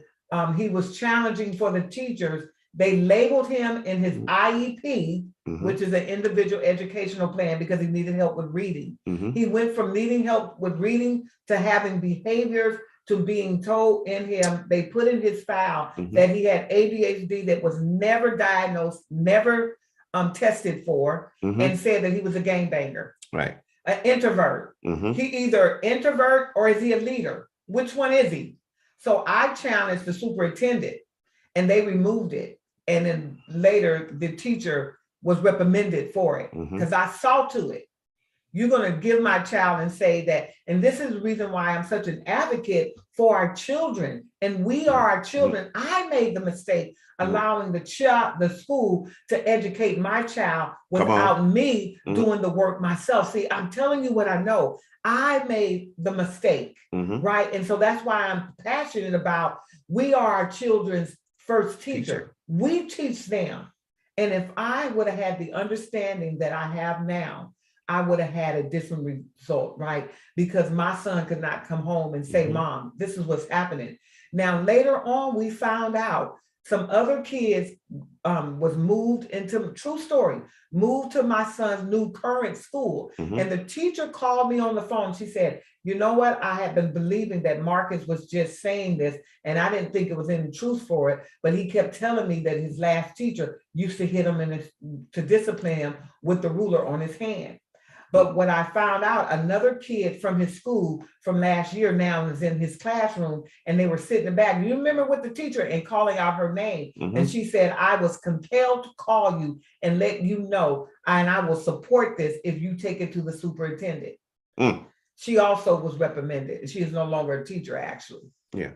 he was challenging for the teachers, they labeled him in his IEP, which is an individual educational plan, because he needed help with reading. He went from needing help with reading to having behaviors to being told in him, they put in his file that he had ADHD that was never diagnosed, never tested for, and said that he was a gangbanger. Right. An introvert. He either introvert or is he a leader? Which one is he? So I challenged the superintendent and they removed it. And then later the teacher was reprimanded for it because I saw to it. You're going to give my child and say that, and this is the reason why I'm such an advocate for our children, and we are our children. I made the mistake allowing the school to educate my child without me doing the work myself. See, I'm telling you what I know. I made the mistake, right? And so that's why I'm passionate about, we are our children's first teacher. We teach them. And if I would have had the understanding that I have now, I would have had a different result, right? Because my son could not come home and say, Mom, this is what's happening. Now, later on, we found out some other kids was moved into, true story, moved to my son's new current school. And the teacher called me on the phone. She said, you know what? I had been believing that Marcus was just saying this, and I didn't think it was any truth for it, but he kept telling me that his last teacher used to hit him to discipline him with the ruler on his hand. But when I found out, another kid from his school from last year now is in his classroom, and they were sitting back. You remember with the teacher and calling out her name. And she said, I was compelled to call you and let you know, and I will support this if you take it to the superintendent. She also was reprimanded. She is no longer a teacher, actually. Yeah.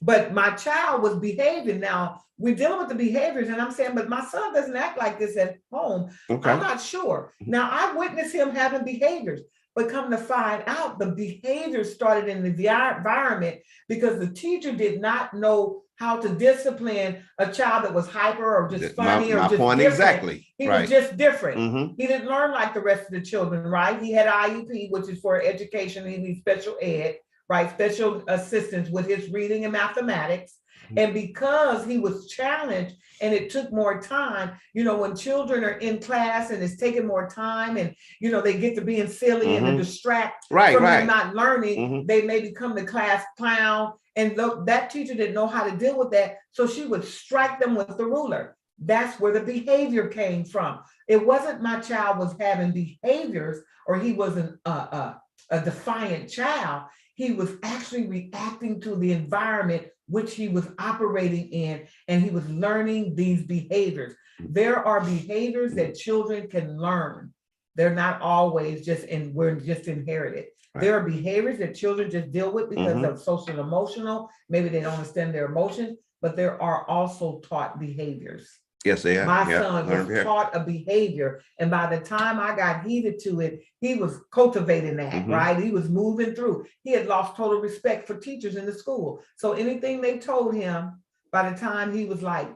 But my child was behaving. Now we're dealing with the behaviors, and I'm saying, but my son doesn't act like this at home. I'm not sure. Now I witnessed him having behaviors, but come to find out, the behaviors started in the environment because the teacher did not know how to discipline a child that was hyper or just funny or just different. Exactly. He was just different. He didn't learn like the rest of the children, right? He had IEP, which is for education. He needs special ed, right? Special assistance with his reading and mathematics. And because he was challenged and it took more time, you know, when children are in class and it's taking more time and, you know, they get to being silly and to distract from them not learning, they may become the class clown. And that teacher didn't know how to deal with that. So she would strike them with the ruler. That's where the behavior came from. It wasn't my child was having behaviors or he was a defiant child. He was actually reacting to the environment which he was operating in, and he was learning these behaviors. There are behaviors that children can learn. They're not always we're just inherited. There are behaviors that children just deal with because of social and emotional. Maybe they don't understand their emotions, but there are also taught behaviors. Yes, they are. My son was taught a behavior, and by the time I got heated to it, he was cultivating that, right? He was moving through. He had lost total respect for teachers in the school. So anything they told him, by the time he was like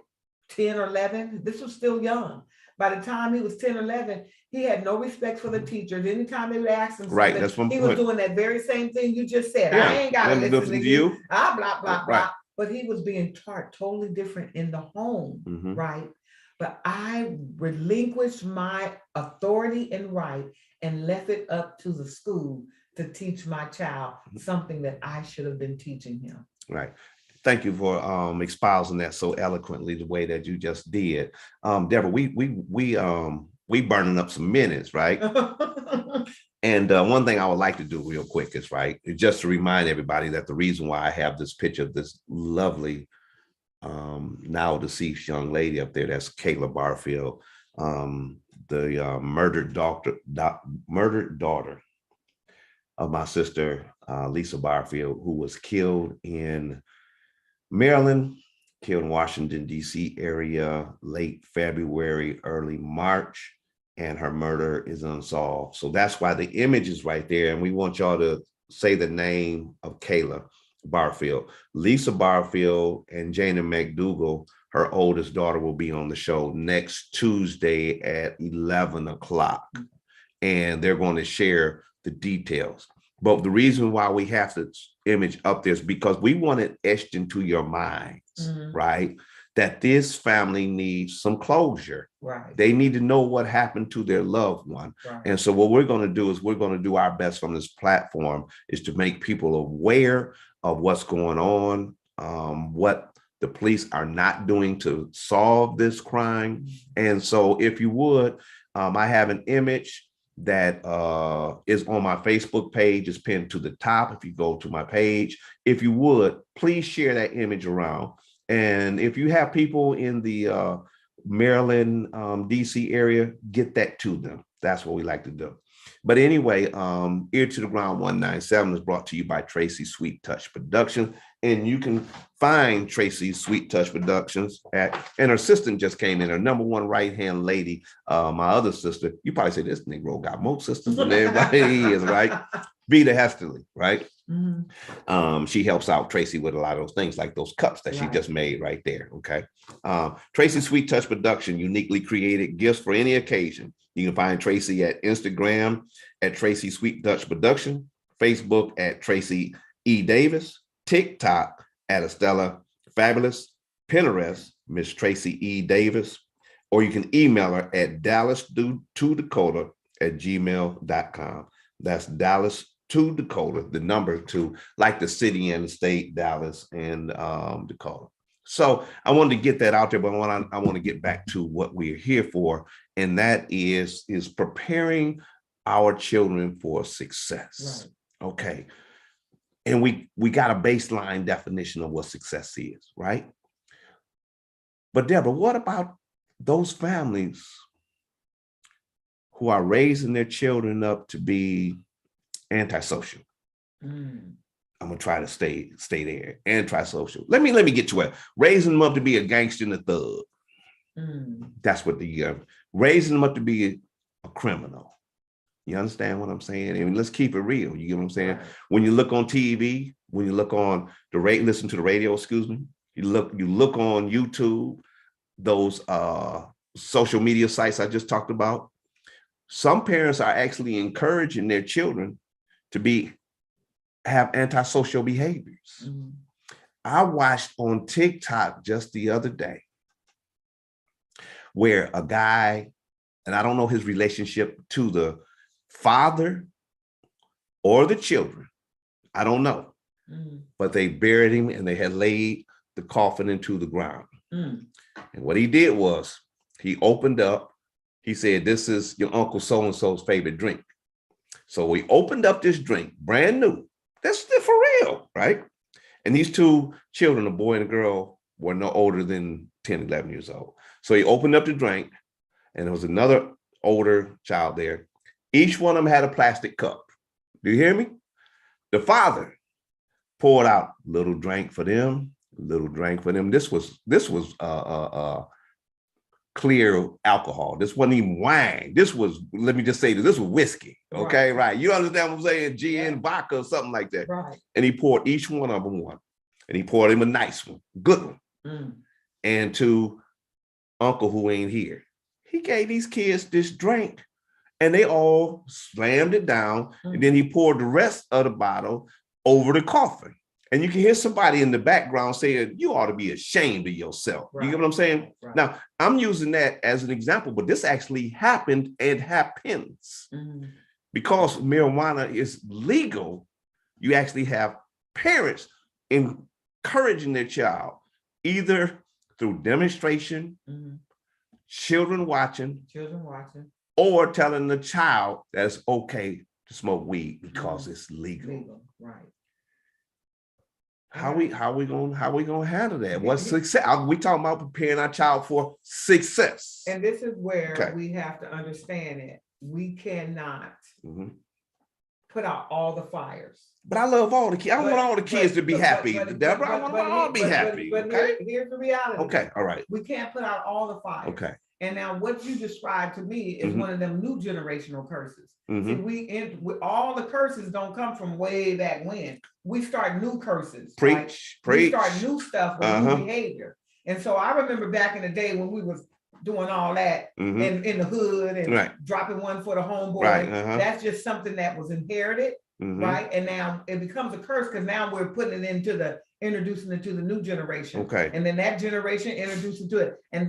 10 or 11, this was still young. By the time he was 10 or 11, he had no respect for the teachers. Anytime they would ask him something, he was doing that very same thing you just said. I ain't got to listen to you. Blah, blah, blah. But he was being taught totally different in the home, right? But I relinquished my authority and right and left it up to the school to teach my child something that I should have been teaching him. Right. Thank you for espousing that so eloquently the way that you just did. Deborah, we burning up some minutes, right? And one thing I would like to do real quick is just to remind everybody that the reason why I have this picture of this lovely now deceased young lady up there, that's Kayla Barfield, the murdered daughter of my sister, Lisa Barfield, who was killed in Maryland, killed in Washington, D.C. area, late February, early March, and her murder is unsolved. So that's why the image is right there. And we want y'all to say the name of Kayla Barfield. Lisa Barfield and Jana McDougal, her oldest daughter, will be on the show next Tuesday at 11 o'clock. And they're going to share the details. But the reason why we have this image up there is because we want it etched into your minds, right? That this family needs some closure. Right. They need to know what happened to their loved one. Right. And so what we're going to do is we're going to do our best from this platform is to make people aware of what's going on, what the police are not doing to solve this crime. And so if you would, I have an image that is on my Facebook page. It's pinned to the top. If you go to my page, if you would, please share that image around. And if you have people in the Maryland, DC area, get that to them. That's what we like to do. But anyway, Ear to the Ground 197 is brought to you by Tracy Sweet Touch Productions. And you can find Tracy Sweet Touch Productions and her assistant just came in, her number one right-hand lady, my other sister. You probably say this Negro got more sisters than everybody is, right? Vita Hesterly, right? She helps out Tracy with a lot of those things, like those cups that she just made right there, okay? Tracy Sweet Touch Production, uniquely created gifts for any occasion. You can find Tracy at Instagram at Tracy Sweet Touch Production, Facebook at Tracy E. Davis, TikTok at Estella Fabulous, Pinterest, Miss Tracy E. Davis, or you can email her at dallas2dakota@gmail.com. That's Dallas2Dakota, the number 2, like the city and the state, Dallas and Dakota. So I wanted to get that out there, but I want to get back to what we're here for, and that is preparing our children for success. Right. Okay. And we got a baseline definition of what success is, right? But Deborah, what about those families who are raising their children up to be antisocial? I'm gonna try to stay there. Antisocial. Let me get to it. Raising them up to be a gangster and a thug. That's what the raising them up to be a criminal. You understand what I'm saying? I mean, let's keep it real. You get what I'm saying? Right. When you look on TV, when you look on the listen to the radio, excuse me, you look on YouTube, those social media sites I just talked about. Some parents are actually encouraging their children to have antisocial behaviors. I watched on TikTok just the other day where a guy, and I don't know his relationship to the father or the children, I don't know, but they buried him and they had laid the coffin into the ground. And what he did was he opened up, he said, "This is your Uncle so-and-so's favorite drink." So we opened up this drink, brand new. That's for real, right? And these 2 children, a boy and a girl, were no older than 10, 11 years old. So he opened up the drink and there was another older child there. Each one of them had a plastic cup. Do you hear me? The father poured out a little drink for them, a little drink for them. This was clear alcohol. This wasn't even wine. This was, let me just say this was whiskey. Okay, right. You understand what I'm saying? Gin, vodka, or something like that. Right. And he poured each one of them one. And he poured him a nice one, good one. And to Uncle who ain't here, he gave these kids this drink and they all slammed it down. And then he poured the rest of the bottle over the coffin. And you can hear somebody in the background saying, "You ought to be ashamed of yourself." Right. You get what I'm saying? Right. Now, I'm using that as an example, but this actually happened and happens. Because marijuana is legal, you actually have parents encouraging their child, either through demonstration, children watching, or telling the child that it's okay to smoke weed because it's legal. Right. How we gonna handle that? What's success? We talking about preparing our child for success. And this is where we have to understand it. We cannot put out all the fires. But I love all the kids. I want all the kids to be happy, Deborah. I want them all to be happy. But here's the reality. Okay, all right. We can't put out all the fires. Okay. And now what you described to me is Mhm. one of them new generational curses. See, Mhm. all the curses don't come from way back when. We start new curses, right? Preach, We start preach. new stuff with new behavior. And so I remember back in the day when we was doing all that Mhm. in the hood and Right. dropping one for the homeboy. Right. That's just something that was inherited, Mhm. right? And now it becomes a curse because now we're putting it introducing it to the new generation. Okay. And then that generation introduced to it. And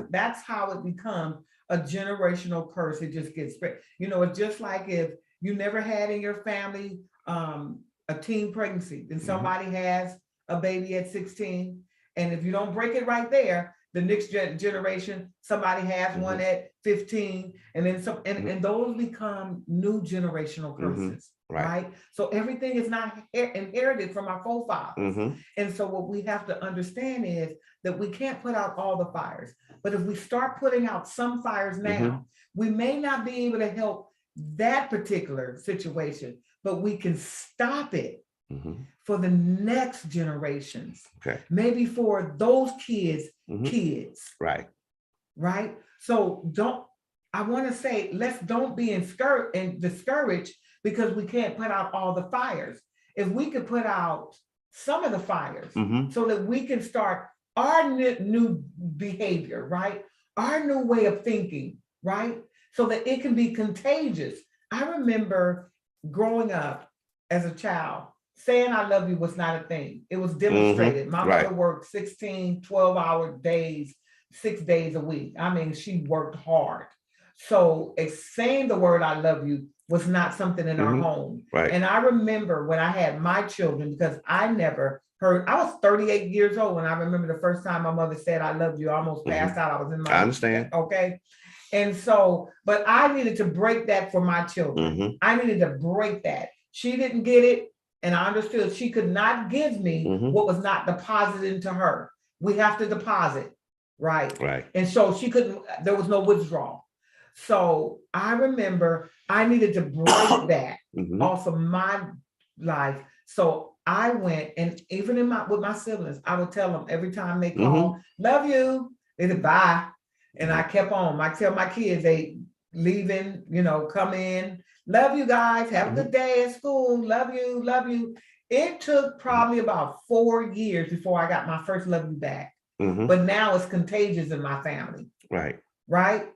that's how it becomes a generational curse. It just gets spread. You know, it's just like if you never had in your family a teen pregnancy, and somebody has a baby at 16. And if you don't break it right there, the next generation, somebody has one at 15, and then some, and those become new generational curses. Right. So everything is not inherited from our forefathers. And so what we have to understand is that we can't put out all the fires, but if we start putting out some fires now, we may not be able to help that particular situation, but we can stop it for the next generations. Okay. Maybe for those kids. Right. Right. So I want to say, don't be discouraged because we can't put out all the fires. If we could put out some of the fires so that we can start our new behavior, right? Our new way of thinking, right? So that it can be contagious. I remember growing up as a child, saying I love you was not a thing. It was demonstrated. My mother worked 16, 12-hour days, 6 days a week. I mean, she worked hard. So saying the word I love you was not something in our home. Right. And I remember when I had my children, because I never heard, I was 38 years old when I remember the first time my mother said I love you. I almost passed out. I was in my I understand. Okay. And so, but I needed to break that for my children. I needed to break that. She didn't get it. And I understood she could not give me what was not deposited into her. We have to deposit, right? Right. And so she couldn't, there was no withdrawal. So I remember I needed to break that off of my life. So I went, and even with my siblings, I would tell them every time they call, love you, they said bye. And I kept on. I tell my kids, they leaving, come in. Love you guys. Have a good day at school. Love you. Love you. It took probably about 4 years before I got my first love you back. But now it's contagious in my family. Right. Right.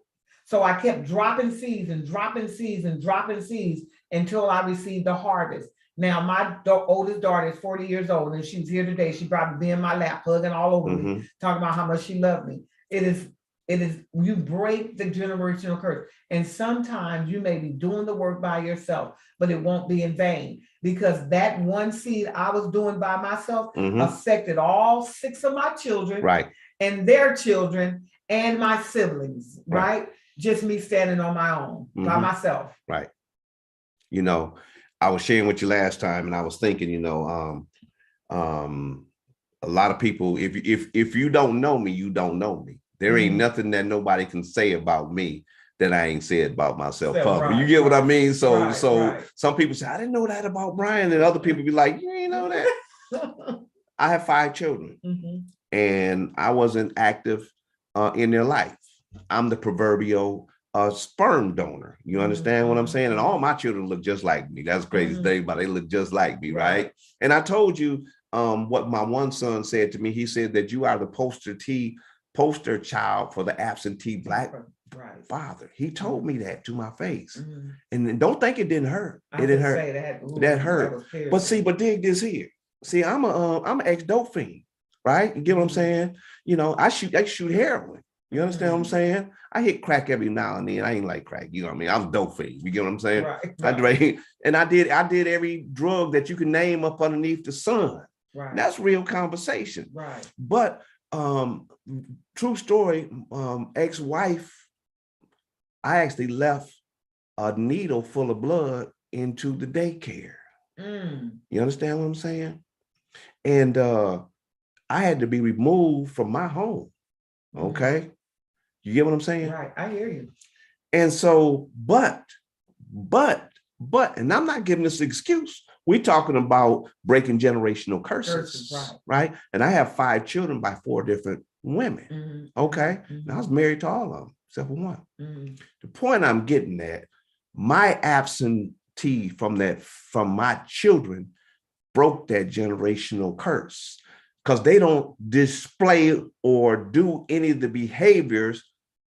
So I kept dropping seeds and dropping seeds and dropping seeds until I received the harvest. Now my oldest daughter is 40 years old, and she's here today. She probably be in my lap, hugging all over me, talking about how much she loved me. It is, you break the generational curse. And sometimes you may be doing the work by yourself, but it won't be in vain, because that one seed I was doing by myself affected all 6 of my children, right, and their children and my siblings, right? Just me standing on my own by myself. Right. I was sharing with you last time, and I was thinking, a lot of people, if you don't know me, you don't know me. There ain't nothing that nobody can say about me that I ain't said about myself. Right, you get what I mean? So some people say, I didn't know that about Bryan, and other people be like, you ain't know that. I have 5 children, and I wasn't active in their life. I'm the proverbial sperm donor. You understand what I'm saying? And all my children look just like me. That's the crazy thing, but they look just like me, right? And I told you what my one son said to me. He said that you are the poster child for the absentee Black father. He told me that to my face. And don't think it didn't hurt. It didn't hurt. That hurt. But dig this here. See, I'm an ex-dope fiend, right? You get what I'm saying? I shoot heroin. You understand what I'm saying? I hit crack every now and then. I ain't like crack. You know what I mean? I'm dope fiend. You get what I'm saying? Right. I did every drug that you can name up underneath the sun. Right. That's real conversation. Right. But true story, ex-wife, I actually left a needle full of blood into the daycare. You understand what I'm saying? And I had to be removed from my home. Okay. You get what I'm saying? Right. I hear you. And so, but, and I'm not giving this excuse, We're talking about breaking generational Curses, curses, right? And I have 5 children by 4 different women. Okay. And I was married to all of them, except for one. The point I'm getting at, my absentee from my children broke that generational curse because they don't display or do any of the behaviors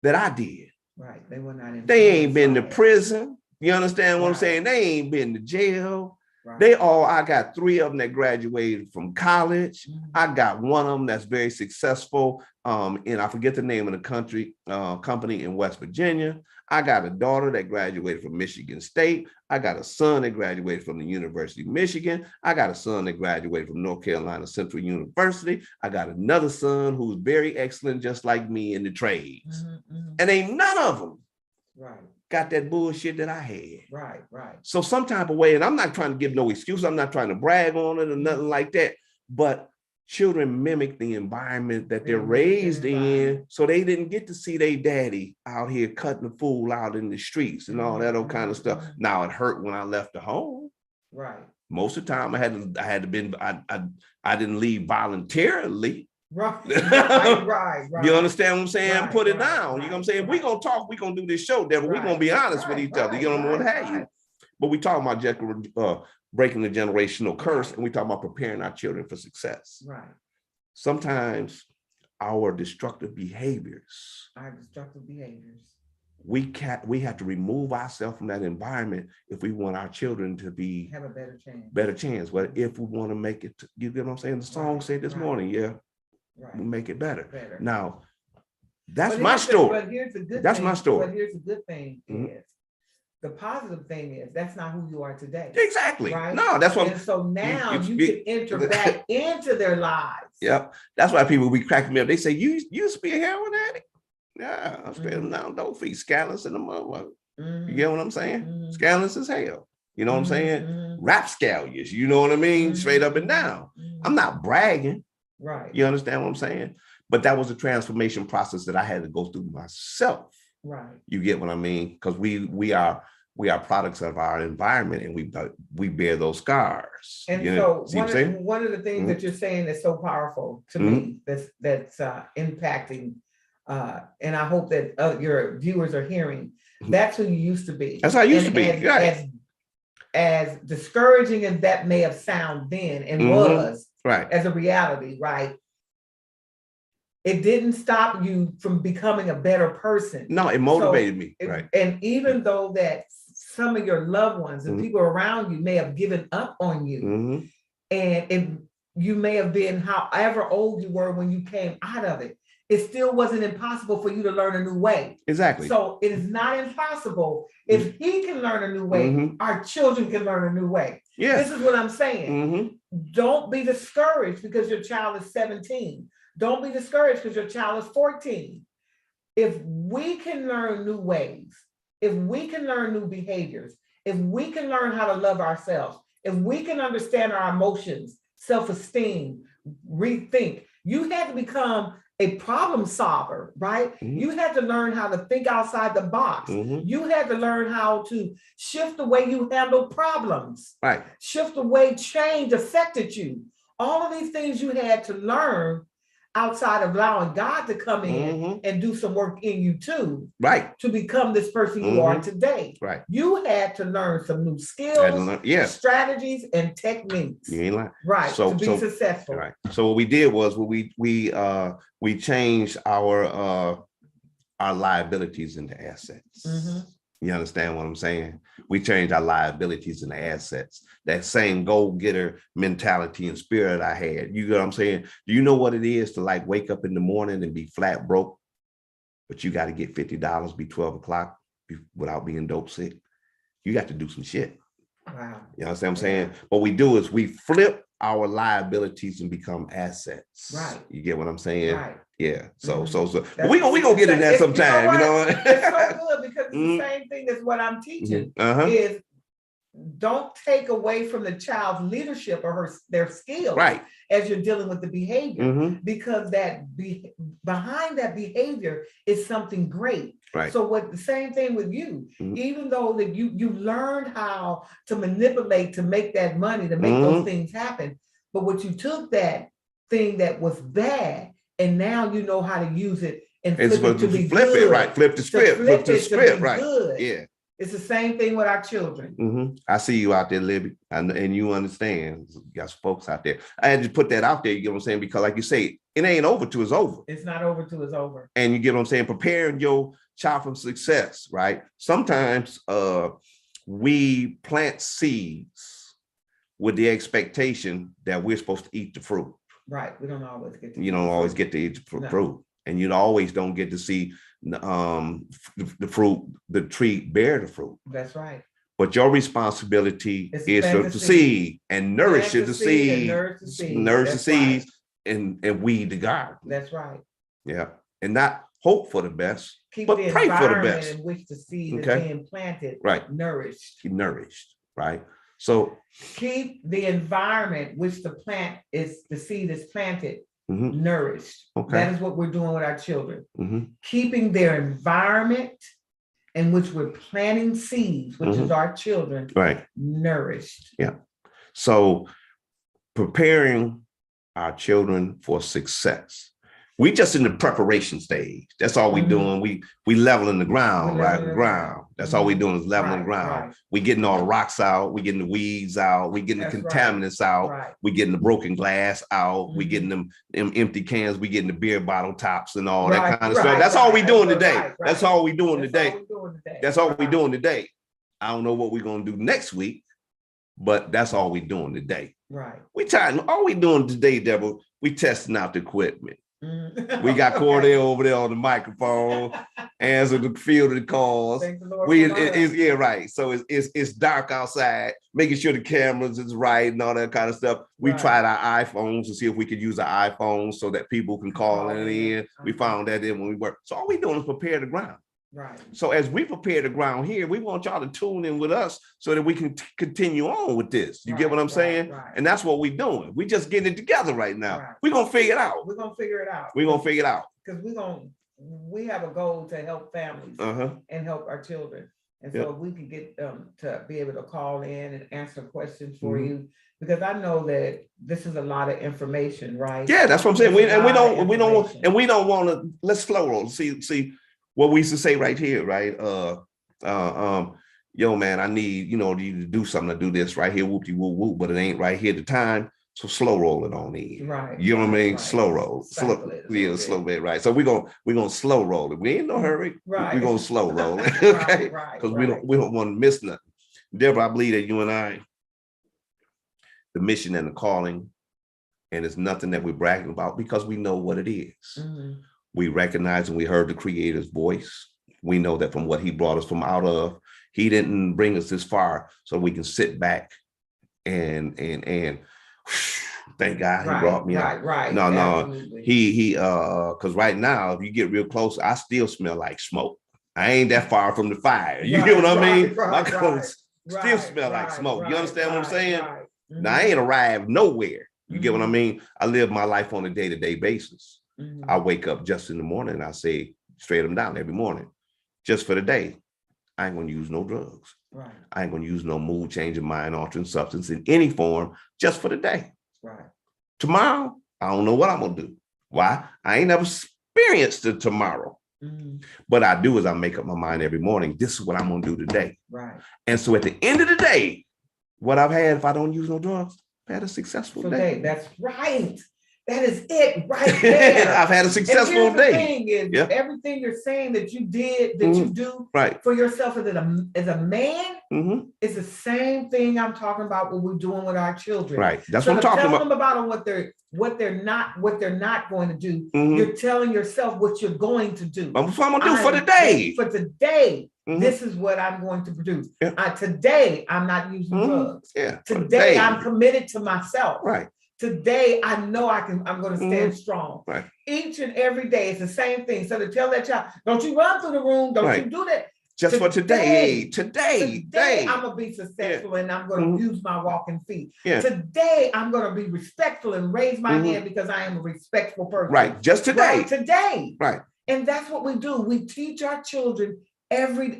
that I did. Right. They were not. They ain't been to prison. You understand what I'm saying? They ain't been to jail. Right. I got 3 of them that graduated from college. I got one of them that's very successful. And I forget the name of the company in West Virginia. I got a daughter that graduated from Michigan State. I got a son that graduated from the University of Michigan. I got a son that graduated from North Carolina Central University. I got another son who's very excellent, just like me in the trades. And ain't none of them got that bullshit that I had. Right. So some type of way, and I'm not trying to give no excuse. I'm not trying to brag on it or nothing like that. But children mimic the environment that they're raised in. So they didn't get to see their daddy out here cutting the fool out in the streets and all that old kind of stuff. Now it hurt when I left the home. Right. Most of the time I didn't leave voluntarily. Right. You understand what I'm saying? Put it down. You know what I'm saying? We're gonna talk, we're gonna do this show, Deborah. We're gonna be honest with each other. You know what have you. But we talking about breaking the generational curse, and we talking about preparing our children for success. Right. Sometimes our destructive behaviors. We have to remove ourselves from that environment if we want our children to have a better chance. Well, if we want to make it, you get what I'm saying? The song said this morning, we'll make it better. Now, that's my story. That's my story. But here's the good thing is, the positive thing is that's not who you are today. Exactly. Right. No, that's what. And so now you can enter back into their lives. Yep. That's why people be cracking me up. They say, you used to be a heroin addict. Yeah, I'm spending down dope feet, scandalous in the motherfucker. You get what I'm saying? Scandalous as hell. You know what I'm saying? Rapscallions. You know what I mean? Straight up and down. I'm not bragging. Right. You understand what I'm saying? But that was a transformation process that I had to go through myself. Right. You get what I mean? Because we are products of our environment, and we bear those scars. And so one of the things that you're saying is so powerful to me that's impacting, and I hope that your viewers are hearing. That's who you used to be. That's how I used to be. As discouraging as that may have sounded then and was as a reality, right? It didn't stop you from becoming a better person. No, it motivated me. Right. And even though that some of your loved ones and people around you may have given up on you, and you may have been however old you were when you came out of it, it still wasn't impossible for you to learn a new way. Exactly. So it is not impossible. If he can learn a new way, our children can learn a new way. This is what I'm saying. Don't be discouraged because your child is 17. Don't be discouraged because your child is 14. If we can learn new ways, if we can learn new behaviors, if we can learn how to love ourselves, if we can understand our emotions, self-esteem, rethink, you had to become a problem solver, right? You had to learn how to think outside the box. You had to learn how to shift the way you handle problems, right? Shift the way change affected you. All of these things you had to learn outside of allowing God to come in and do some work in you too, right? To become this person you are today, right? You had to learn some new skills, strategies, and techniques. You ain't lying, right? To be successful, right? So what we did was we changed our liabilities into assets. You understand what I'm saying? We changed our liabilities into assets. That same go-getter mentality and spirit I had. You know what I'm saying? Do you know what it is to like wake up in the morning and be flat broke, but you got to get $50, be 12 o'clock without being dope sick? You got to do some shit. Wow. You know what I'm saying? What we do is we flip our liabilities and become assets. Right. You get what I'm saying? Right. Yeah. So but we gonna get in that sometime, you know. It's so good because it's the same thing as what I'm teaching is don't take away from the child's leadership or their skills Right. as you're dealing with the behavior, Mhm. because behind that behavior is something great. Right. So what the same thing with you, Mhm. even though that you learned how to manipulate to make that money, to make those things happen, but what you took that thing that was bad and now you know how to use it and flip it to be good. Right. Flip the script. Flip the script. Right. Good. Yeah. It's the same thing with our children. I see you out there, Libby, and you understand. You got some folks out there. I had to put that out there, you get what I'm saying? Because like you say, it ain't over till it's over. It's not over till it's over. And you get what I'm saying? Preparing your child for success, right? Sometimes we plant seeds with the expectation that we're supposed to eat the fruit. Right. We don't always get to. You don't always get to eat the fruit. And you always don't get to see the fruit, the tree bear the fruit. That's right. But your responsibility is to seed and nourish the seed, nourish the seeds, and weed the garden. That's right. Yeah, and not hope for the best, Keep but the pray for the best. in which the seed is being planted, right? Nourished, right? So keep the environment which the seed is planted. Nourished. Okay. That is what we're doing with our children. Keeping their environment in which we're planting seeds, which is our children, right? Nourished. Yeah. So preparing our children for success. We just in the preparation stage. That's all we doing. We leveling the ground, right? Ground. That's all we doing is leveling the ground. Right. We getting all the rocks out. We getting the weeds out. We getting the contaminants out. Right. We getting the broken glass out. We getting them empty cans. We getting the beer bottle tops and all that kind of stuff. That's all we doing today. That's all we doing today. That's all we doing today. I don't know what we're gonna do next week, but that's all we doing today. Right. All we doing today, Deborah, we testing out the equipment. We got Cordell over there on the microphone, answer the field of the calls. Right. So it's dark outside, making sure the cameras is right and all that kind of stuff. We tried our iPhones to see if we could use our iPhones so that people can call in. We found that in when we work. So all we doing is prepare the ground. Right. So as we prepare the ground here, we want y'all to tune in with us so that we can continue on with this. You get what I'm saying? Right. And that's what we're doing. We just getting it together right now. Right. We're gonna figure it out. We're gonna figure it out. Because we have a goal to help families and help our children. And so if we could get them to be able to call in and answer questions for you, because I know that this is a lot of information, right? Yeah, that's what I'm saying. We don't want to. Let's slow roll. See. What we used to say right here, right? Yo, man, I need, you to do something to do this right here, whoopty whoop whoop, but it ain't right here at the time. So slow roll it on in. Right. You know what I mean? Right. Slow roll. Slow bit, right. So we're gonna slow roll it. We ain't no hurry. Right. We're gonna slow roll it. Okay. Because we don't want to miss nothing. Deborah, I believe that you and I, the mission and the calling, and it's nothing that we're bragging about because we know what it is. We recognize and we heard the Creator's voice. We know that from what he brought us from out of, he didn't bring us this far so we can sit back and thank God he brought me out. Right. No, absolutely. He because right now, if you get real close, I still smell like smoke. I ain't that far from the fire. You get what I mean? My clothes still smell like smoke. You understand what I'm saying? Now I ain't arrived nowhere. You get what I mean? I live my life on a day-to-day basis. I wake up just in the morning and I say straight them down every morning, just for the day. I ain't gonna use no drugs. Right. I ain't gonna use no mood changing, mind altering substance in any form, just for the day. Right. Tomorrow, I don't know what I'm gonna do. Why? I ain't never experienced the tomorrow. But I do is I make up my mind every morning. This is what I'm gonna do today. Right. And so at the end of the day, what I've had, if I don't use no drugs, I've had a successful day. That's right. That is it right there. I've had a successful day. The thing is, everything you're saying that you did, that you do for yourself as a man, is the same thing I'm talking about what we're doing with our children. Right. That's what I'm talking about. Tell them about what they're not going to do. You're telling yourself what you're going to do. That's what I'm gonna do for the day. For today, this is what I'm going to produce. Today, I'm not using drugs. Today, I'm committed to myself. Right. Today, I know I'm going to stand strong. Right. Each and every day, it's the same thing. So to tell that child, don't you run through the room, don't you do that. Just for today. Today. I'm gonna be successful and I'm gonna use my walking feet. Yeah. Today I'm gonna be respectful and raise my hand because I am a respectful person. Right. Just today. Right, today. Right. And that's what we do. We teach our children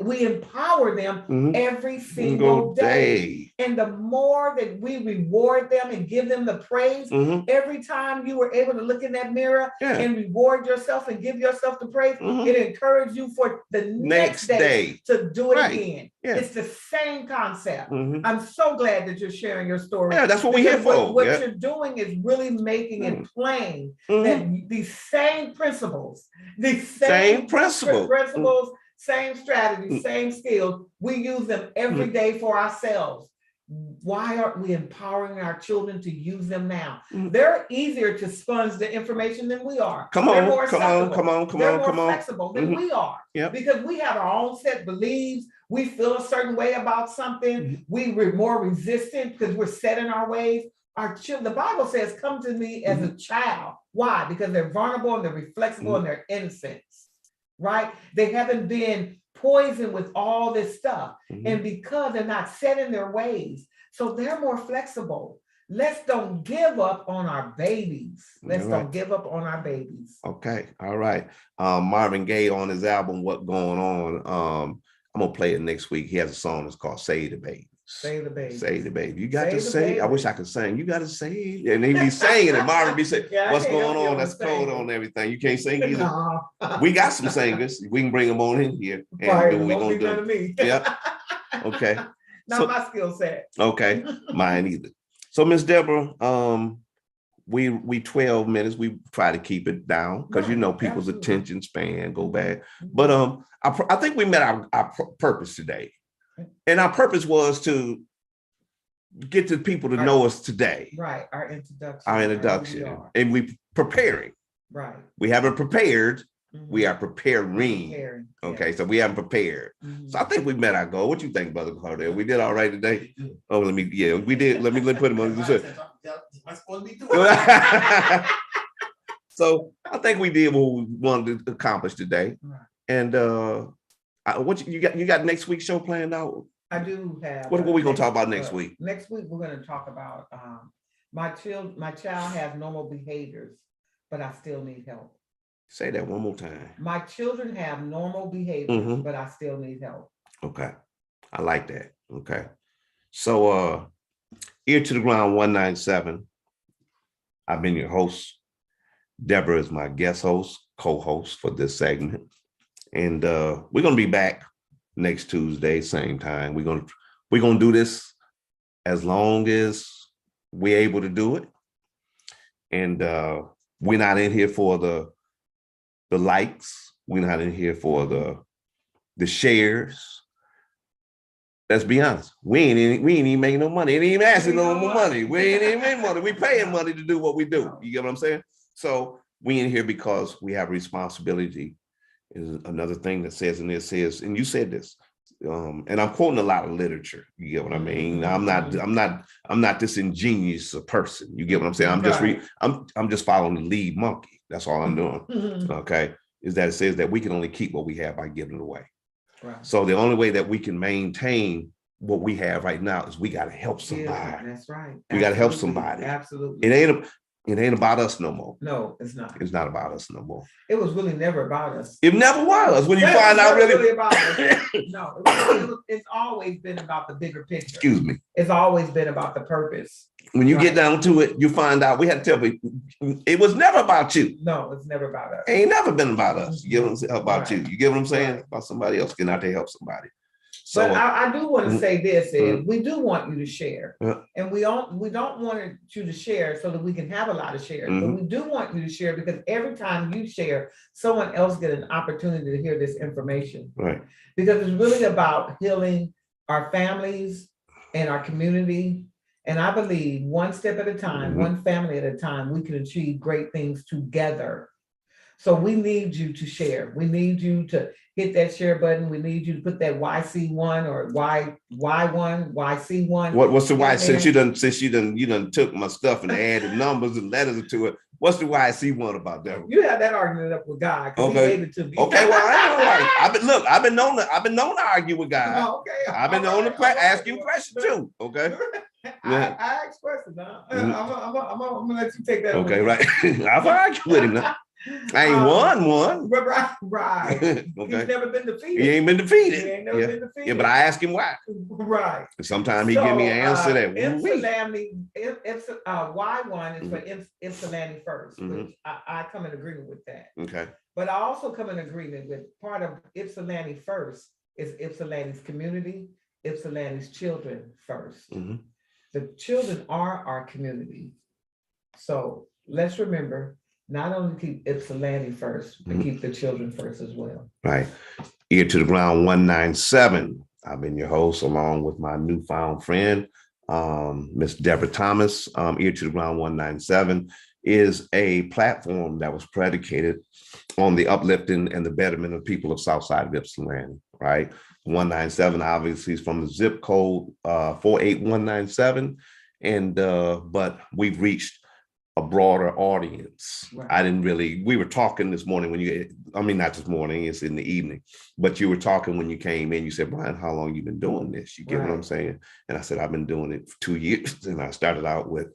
we empower them every single day. And the more that we reward them and give them the praise, every time you were able to look in that mirror and reward yourself and give yourself the praise, it encourages you for the next day to do it again. Yeah. It's the same concept. I'm so glad that you're sharing your story. Yeah, that's what we're here for. What you're doing is really making it plain that these same principles, same strategies, same skills, we use them every day for ourselves. Why aren't we empowering our children to use them now? They're easier to sponge the information than we are. They're more flexible than we are. Because we have our own set beliefs. We feel a certain way about something. We're more resistant because we're set in our ways. Our children, the Bible says, come to me as a child. Why? Because they're vulnerable and they're flexible and they're innocent. Right? They haven't been poisoned with all this stuff. And because they're not set in their ways, so they're more flexible. Let's don't give up on our babies. Don't give up on our babies. Okay. All right. Marvin Gaye on his album, What Going On? I'm going to play it next week. He has a song that's called Save the Baby. Save the baby. Save the baby. You got to say. I wish I could sing. You got to say. And he be singing, and Marvin be saying, "What's going on? That's cold on everything. You can't sing either." No. We got some singers. We can bring them on in here and do what we're gonna do. Yeah. Okay. Not my skill set. Okay. Mine either. So, Miss Deborah, we 12 minutes. We try to keep it down because people's attention span go back. But I think we met our purpose today. And our purpose was to get the people to know us today. Right. Our introduction. And we preparing. Right. We haven't prepared. We are preparing. Okay. So we haven't prepared. So I think we met our goal. What you think, Brother Cardell? We did all right today? Oh, we did. Let me put him on. So I think we did what we wanted to accomplish today. Right. And what you got next week's show planned out? I do have. What are we going to talk about next week? Next week we're going to talk about my child has normal behaviors, but I still need help. Say that one more time. My children have normal behaviors, but I still need help. Okay. I like that. Okay. So Ear to the Ground 197. I've been your host. Deborah is my guest host, co-host for this segment. And we're gonna be back next Tuesday, same time. We're gonna do this as long as we're able to do it. And we're not in here for the likes. We're not in here for the shares. Let's be honest. We ain't even making no money. Ain't even asking no more money. We ain't even making money. We paying money to do what we do. You get what I'm saying? So we in here because we have responsibility. Is another thing that says, and you said this, and I'm quoting a lot of literature. You get what I mean? I'm not this ingenious person. You get what I'm saying? I'm just following the lead monkey. That's all I'm doing. Okay, is that it says that we can only keep what we have by giving it away. Right. So the only way that we can maintain what we have right now is we got to help somebody. Yeah, that's right. We got to help somebody. Absolutely. It ain't about us no more. No, it's not. It's not about us no more. It was really never about us. It never was. When you find out really about us. No, it's always been about the bigger picture. Excuse me. It's always been about the purpose. When you get down to it, you find out we had to tell people it was never about you. No, it's never about us. It ain't never been about us. You get what I'm saying? About you. You get what I'm saying? Right. About somebody else getting out there to help somebody. So, but I do want to say this, Ed. We do want you to share. And we don't want you to share so that we can have a lot of shares. But we do want you to share because every time you share, someone else get an opportunity to hear this information. Right. Because it's really about healing our families and our community. And I believe one step at a time, one family at a time, we can achieve great things together. So we need you to share. We need you to hit that share button. We need you to put that YC1 or Y1, YC1. What's the Y? Since you done took my stuff and added numbers and letters to it, What's the YC one about that? You had that argument up with God because Okay. he gave it to me. Okay, well, I ain't gonna argue. I've been known to argue with God. Oh, okay. I've been known to ask you questions too. Okay. I ask questions now. Mhm. I'm gonna let you take that. Okay, away. right. I've argued with him now. I ain't won one. Right. He's Okay. never been defeated. He ain't been defeated. He ain't never been defeated. Yeah, but I ask him why. Right. And sometimes he give me an answer that Ypsilanti, Y1 is for Ypsilanti first, Mhm. which I come in agreement with that. Okay. But I also come in agreement with part of Ypsilanti first is Ypsilanti's community, Ypsilanti's children first. Mhm. The children are our community. So let's remember, not only keep Ypsilanti first, but keep the children first as well. Right. Ear to the Ground 197. I've been your host along with my newfound friend, Miss Deborah Thomas. Ear to the Ground 197 is a platform that was predicated on the uplifting and the betterment of people of Southside of Ypsilanti, right? 197 obviously is from the zip code 48197. And but we've reached a broader audience. Right. We were talking this morning not this morning, it's in the evening, but you were talking when you came in, you said, Bryan, how long you been doing this? You get what I'm saying? And I said, I've been doing it for 2 years. And I started out with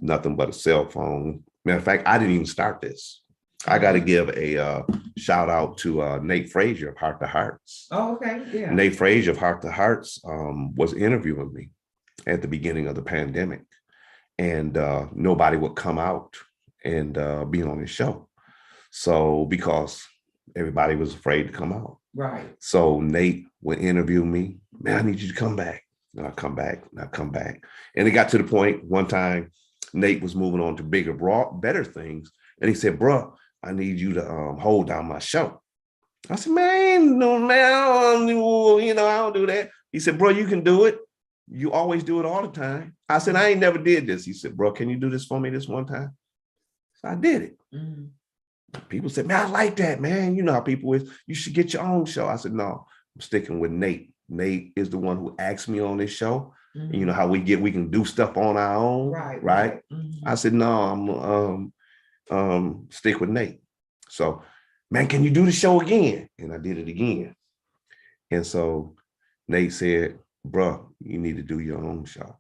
nothing but a cell phone. Matter of fact, I didn't even start this. I got to give a shout out to Nate Frazier of Heart to Hearts. Oh, okay. Yeah. Nate Frazier of Heart to Hearts was interviewing me at the beginning of the pandemic. And nobody would come out and be on his show. So because everybody was afraid to come out. Right. So Nate would interview me, man, I need you to come back. And I come back, and I come back. And it got to the point one time, Nate was moving on to bigger, better things. And he said, bro, I need you to hold down my show. I said, man, no, man, I don't do that. He said, bro, you can do it. You always do it all the time. I said, I ain't never did this. He said, bro, can you do this for me this one time? So I did it. Mm-hmm. People said, man, I like that, man. You know how people is. You should get your own show. I said, no, I'm sticking with Nate. Nate is the one who asked me on this show. Mm-hmm. And you know how we can do stuff on our own. Right. Mm-hmm. I said, no, I'm stick with Nate. So, man, can you do the show again? And I did it again. And so Nate said, bro, you need to do your own show.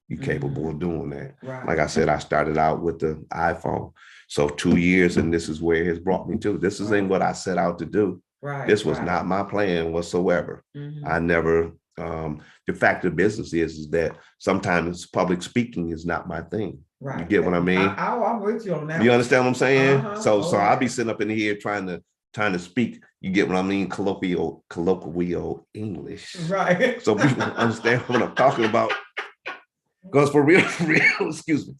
You're capable of doing that. Right. Like I said, I started out with the iPhone. So 2 years, and this is where it has brought me to. This isn't what I set out to do. Right. This was not my plan whatsoever. Mm-hmm. I never, the fact of the business is that sometimes public speaking is not my thing. Right. You get what I mean? I'm with you on that. You understand what I'm saying? Uh-huh. So I'll be sitting up in here trying to speak. You get what I mean? Colloquial English. Right. So people understand what I'm talking about. Because for real, excuse me,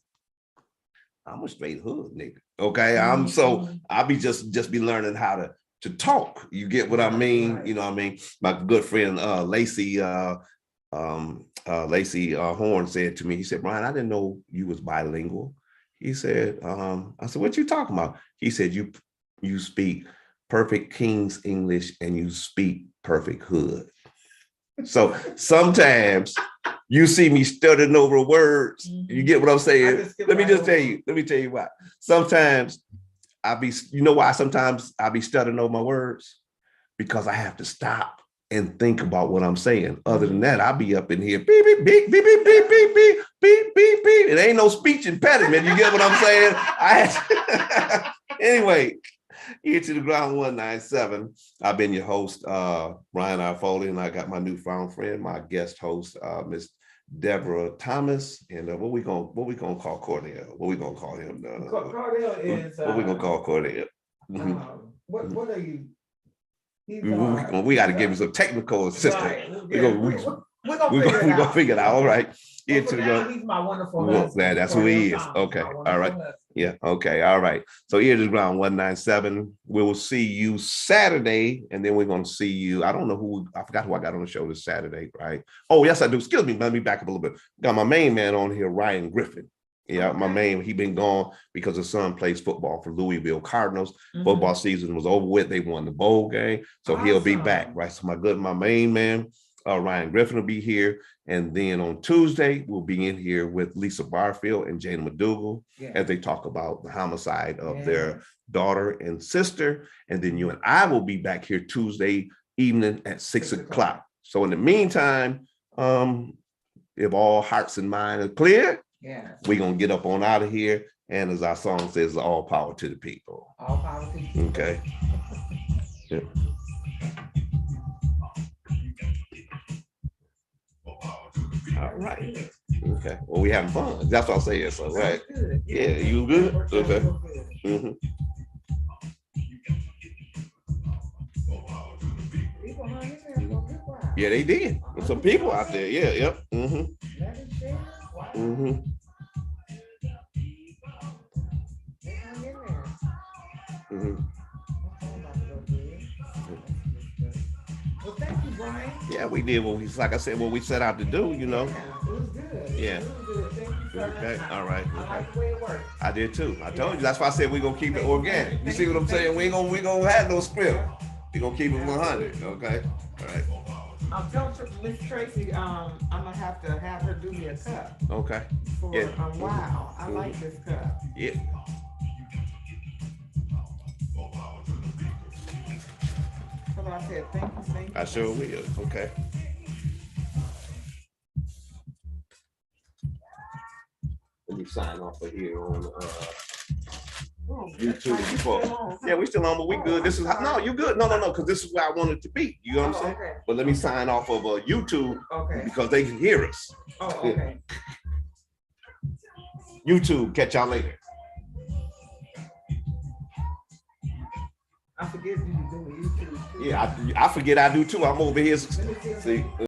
I'm a straight hood nigga. Okay. I'll be just be learning how to talk. You get what I mean? Right. You know what I mean? My good friend Lacey Horn said to me, he said, Bryan, I didn't know you was bilingual. He said, I said, what you talking about? He said, you speak perfect King's English and you speak perfect hood. So sometimes you see me stuttering over words. You get what I'm saying? Let me tell you why. Sometimes sometimes I be stuttering over my words? Because I have to stop and think about what I'm saying. Other than that, I'll be up in here, beep, beep, beep, beep, beep, beep, beep, beep, beep, beep, beep. It ain't no speech impediment. You get what I'm saying? Anyway, Ear to the Ground 197. I've been your host, Bryan R. Foley, and I got my newfound friend, my guest host, Miss Deborah Thomas. And what we gonna call Cordell? What we gonna call him? Cordell is. What we gonna call Cordell? What are you? We got to give him some technical assistance. Right. We're gonna figure it out. All right. He's my wonderful husband. That's who he is. Okay. All right. Yeah. Okay. All right. So Ear to the Ground 197. We will see you Saturday, and then we're gonna see you. I don't know I forgot who I got on the show this Saturday, right? Oh, yes, I do. Excuse me. Let me back up a little bit. Got my main man on here, Ryan Griffin. Yeah, my main, he been gone because his son plays football for Louisville Cardinals. Football season was over with. They won the bowl game. So he'll be back, right? So my main man, Ryan Griffin will be here. And then on Tuesday, we'll be in here with Lisa Barfield and Jana McDougal Yeah. as they talk about the homicide of Yeah. their daughter and sister. And then you and I will be back here Tuesday evening at 6 o'clock. So in the meantime, if all hearts and minds are clear, Yeah. we're going to get up on out of here. And as our song says, all power to the people. All power to the people. Okay. Yeah. All right. Okay. Well, we having fun. That's what I'm saying. So, right. Good. Yeah, you good? Okay. Mhm. People hung in there for a good while. Yeah, they did. There's some people out there. Yeah, yep. Mm-hmm. Let it share. Wow. Mm-hmm. They hung in there. Mm-hmm. Well, thank you, Bryan. Yeah, we did what we, like I said, what we set out to do, you know. Yeah, it was good. Yeah. It was good. Thank you, sir. Okay, all right, I okay. like the way it worked. I did too. I told you. That's why I said we're gonna keep it organic. You see what I'm Thank saying? you. We gonna have no script. We're gonna keep it 100. Okay. All right. Tell Miss Tracy, I'm gonna have to have her do me a cup Okay. for, Yeah. wow, I like this cup. Yeah. So I said, thank you. I sure will. Okay. Let me sign off of here on YouTube before. Yeah, we still on, but we good. This is how, no, you good. No, because this is where I want it to be. You know what I'm saying? Okay. But let me sign off of YouTube Okay. because they can hear us. Oh, okay. YouTube, catch y'all later. I forget you do YouTube too. Yeah, I forget I do too. I'm over here. Let me see. See.